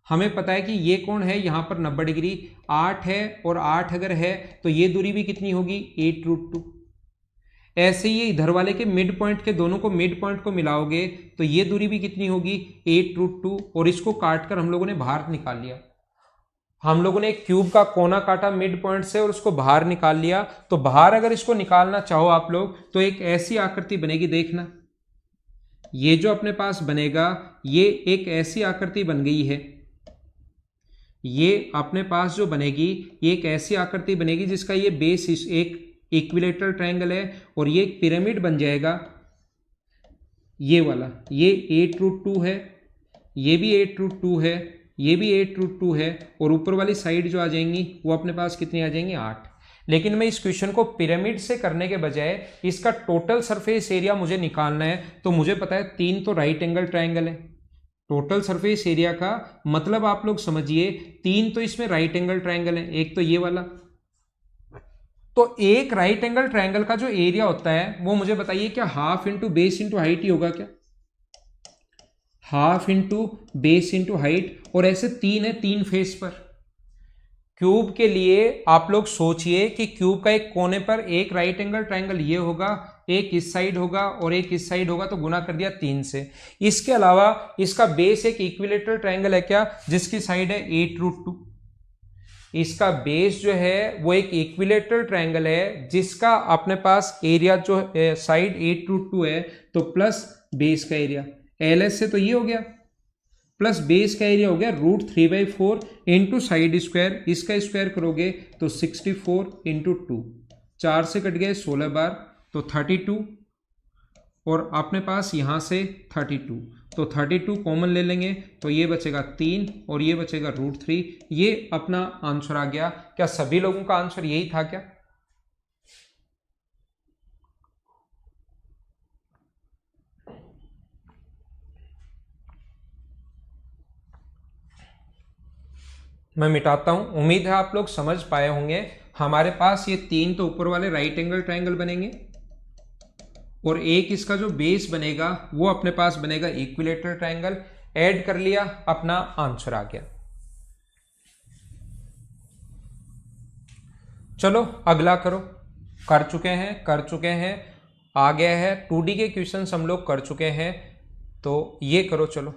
हमें पता है कि ये कोण है यहां पर 90 डिग्री, 8 है और 8 अगर है तो ये दूरी भी कितनी होगी 8√2। ऐसे ही इधर वाले के मिड पॉइंट के दोनों को मिड पॉइंट को मिलाओगे तो ये दूरी भी कितनी होगी 8√2, और इसको काटकर हम लोगों ने बाहर निकाल लिया। हम लोगों ने एक क्यूब का कोना काटा मिड पॉइंट से और उसको बाहर निकाल लिया। तो बाहर अगर इसको निकालना चाहो आप लोग तो एक ऐसी आकृति बनेगी, देखना ये जो अपने पास बनेगा ये एक ऐसी आकृति बन गई है। ये अपने पास जो बनेगी ये एक ऐसी आकृति बनेगी जिसका ये बेस एक इक्विलेटरल ट्रायंगल है, और ये एक पिरामिड बन जाएगा। ये वाला ये 8√2 है, ये भी 8√2 है, ये भी 8√2 है, और ऊपर वाली साइड जो आ जाएंगी वो अपने पास कितनी आ जाएंगी 8। लेकिन मैं इस क्वेश्चन को पिरामिड से करने के बजाय इसका टोटल सरफेस एरिया मुझे निकालना है, तो मुझे पता है 3 तो राइट एंगल ट्रायंगल है। टोटल सरफेस एरिया का मतलब आप लोग समझिए 3 तो इसमें राइट एंगल ट्रायंगल है, एक तो ये वाला। तो एक राइट एंगल ट्रायंगल का जो एरिया होता है वो मुझे बताइए, क्या half into base into height ही होगा क्या? Half into base into height, और ऐसे 3 है 3 फेस पर। क्यूब के लिए आप लोग सोचिए कि क्यूब का एक कोने पर एक राइट एंगल ट्रायंगल ये होगा, एक इस साइड होगा और एक इस साइड होगा, तो गुना कर दिया 3 से। इसके अलावा इसका बेस एक इक्विलेटरल ट्रायंगल है क्या, जिसकी साइड है 8√2। इसका बेस जो है वो एक इक्विलेटरल ट्रायंगल है जिसका अपने पास एरिया जो साइड 8√2 है, तो प्लस बेस का एरिया LS से तो ये हो गया, प्लस बेस का एरिया हो गया √3/4 इंटू साइड स्क्वायर, इसका स्क्वायर करोगे तो 64 इंटू 2, 4 से कट गए 16 बार तो 32, और अपने पास यहां से 32, तो 32 कॉमन ले लेंगे तो ये बचेगा 3 और ये बचेगा √3। ये अपना आंसर आ गया। क्या सभी लोगों का आंसर यही था क्या? मैं मिटाता हूं, उम्मीद है आप लोग समझ पाए होंगे। हमारे पास ये 3 तो ऊपर वाले राइट एंगल ट्रायंगल बनेंगे, और एक इसका जो बेस बनेगा वो अपने पास बनेगा इक्विलेटरल ट्रायंगल। ऐड कर लिया, अपना आंसर आ गया। चलो अगला करो। कर चुके हैं आ गया है। 2D के क्वेश्चंस हम लोग कर चुके हैं। तो ये करो चलो,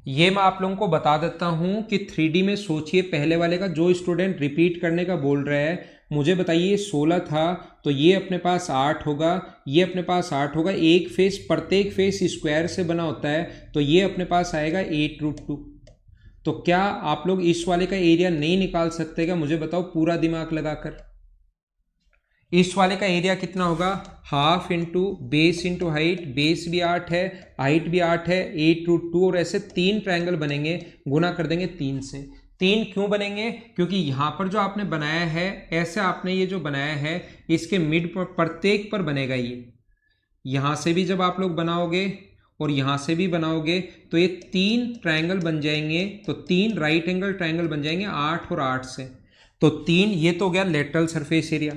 ये मैं आप लोगों को बता देता हूं कि 3D में सोचिए। पहले वाले का जो स्टूडेंट रिपीट करने का बोल रहा है, मुझे बताइए 16 था तो ये अपने पास 8 होगा, ये अपने पास 8 होगा। एक फेस, प्रत्येक फेस स्क्वायर से बना होता है, तो ये अपने पास आएगा 8√2। तो क्या आप लोग इस वाले का एरिया नहीं निकाल सकते क्या? मुझे बताओ पूरा दिमाग लगाकर। इस वाले का एरिया कितना होगा? Half into base into height, base भी 8 है, हाइट भी 8 है, 8√2, और ऐसे 3 ट्रायंगल बनेंगे, गुना कर देंगे 3 से। 3 क्यों बनेंगे? क्योंकि यहाँ पर जो आपने बनाया है, ऐसे आपने ये जो बनाया है, इसके मिड पर प्रत्येक पर बनेगा ये। यहाँ से भी जब आप लोग बनाओगे और यहाँ से भी बनाओगे तो ये 3 ट्रायंगल बन जाएंगे, तो 3 राइट एंगल ट्रायंगल बन जाएंगे 8 और 8 से। तो 3, ये तो हो गया लेटरल सरफेस एरिया,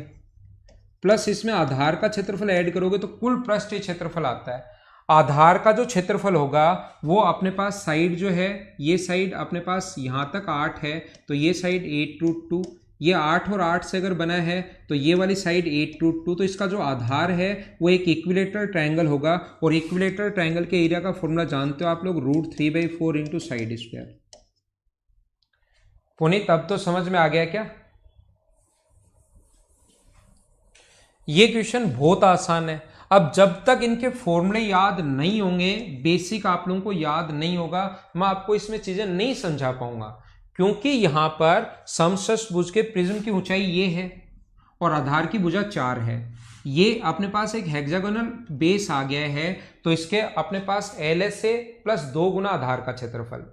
प्लस इसमें आधार का क्षेत्रफल ऐड करोगे तो कुल पृष्ठीय क्षेत्रफल आता है। आधार का जो क्षेत्रफल होगा वो अपने पास साइड जो है, ये साइड अपने पास यहाँ तक 8 है, तो ये साइड 8√2, ये 8 और 8 से अगर बना है तो ये वाली साइड 8√2, तो इसका जो आधार है वो एक इक्विलेटरल ट्रायंगल होगा। और इक्विलेटरल ट्रायंगल के एरिया का फॉर्मूला जानते हो आप लोग, √3/4 इंटू साइड स्क्वायर। पुनीत अब तो समझ में आ गया क्या? ये क्वेश्चन बहुत आसान है। अब जब तक इनके फॉर्मूले याद नहीं होंगे, बेसिक आप लोगों को याद नहीं होगा, मैं आपको इसमें चीजें नहीं समझा पाऊंगा। क्योंकि यहां पर समषष्ठभुज के प्रिज्म की ऊंचाई ये है और आधार की भुजा 4 है। ये अपने पास एक हेक्सागोनल बेस आ गया है, तो इसके अपने पास LSA प्लस 2 गुना आधार का क्षेत्रफल।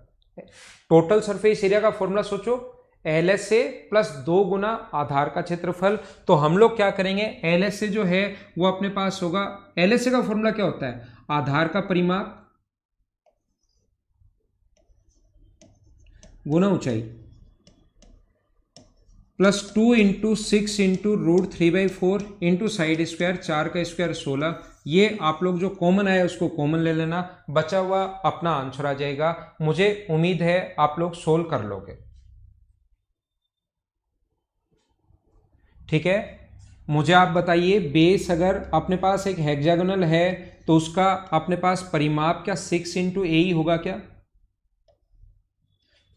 टोटल सरफेस एरिया का फॉर्मूला सोचो, LSA प्लस 2 गुना आधार का क्षेत्रफल। तो हम लोग क्या करेंगे, LSA जो है वो अपने पास होगा, LSA का फॉर्मूला क्या होता है? आधार का परिमाप गुना ऊंचाई, plus 2 into 6 into √3/4 into side square, 4 का स्क्वायर 16। ये आप लोग जो कॉमन आया उसको कॉमन ले लेना, बचा हुआ अपना आंसर आ जाएगा। मुझे उम्मीद है आप लोग सोल्व कर लोगे। ठीक है, मुझे आप बताइए, बेस अगर अपने पास एक हेक्सागोनल है तो उसका अपने पास परिमाप क्या 6 इंटू ए ही होगा क्या?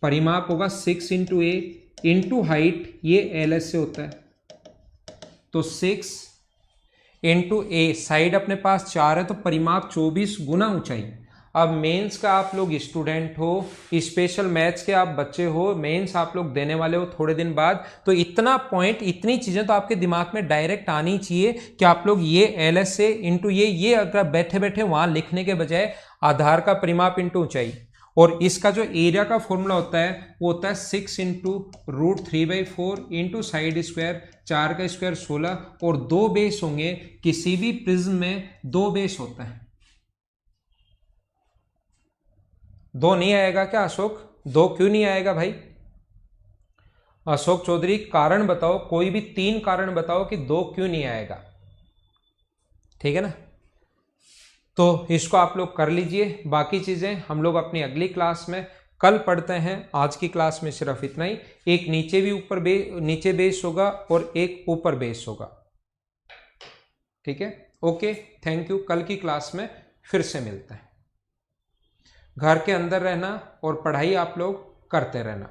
परिमाप होगा 6 इंटू ए इंटू हाइट, ये LS से होता है, तो 6 इंटू ए, साइड अपने पास 4 है तो परिमाप 24 गुना ऊंचाई। अब मेंस का आप लोग स्टूडेंट हो, स्पेशल मैथ्स के आप बच्चे हो, मेंस आप लोग देने वाले हो थोड़े दिन बाद, तो इतना पॉइंट, इतनी चीजें तो आपके दिमाग में डायरेक्ट आनी चाहिए कि आप लोग ये LSA इंटू ये अगर बैठे बैठे वहां लिखने के बजाय आधार का परिमाप इंटू ऊंचाई, और इसका जो एरिया का फॉर्मूला होता है वो होता है 6 इंटू √3/4 इंटू साइड स्क्वायर, 4 का स्क्वायर 16, और 2 बेस होंगे। किसी भी प्रिज्म में 2 बेस होता है। 2 नहीं आएगा क्या अशोक? 2 क्यों नहीं आएगा भाई? अशोक चौधरी कारण बताओ, कोई भी 3 कारण बताओ कि 2 क्यों नहीं आएगा। ठीक है ना, तो इसको आप लोग कर लीजिए। बाकी चीजें हम लोग अपनी अगली क्लास में कल पढ़ते हैं। आज की क्लास में सिर्फ इतना ही। एक नीचे बेस होगा और एक ऊपर बेस होगा। ठीक है, ओके, थैंक यू। कल की क्लास में फिर से मिलते हैं। घर के अंदर रहना और पढ़ाई आप लोग करते रहना।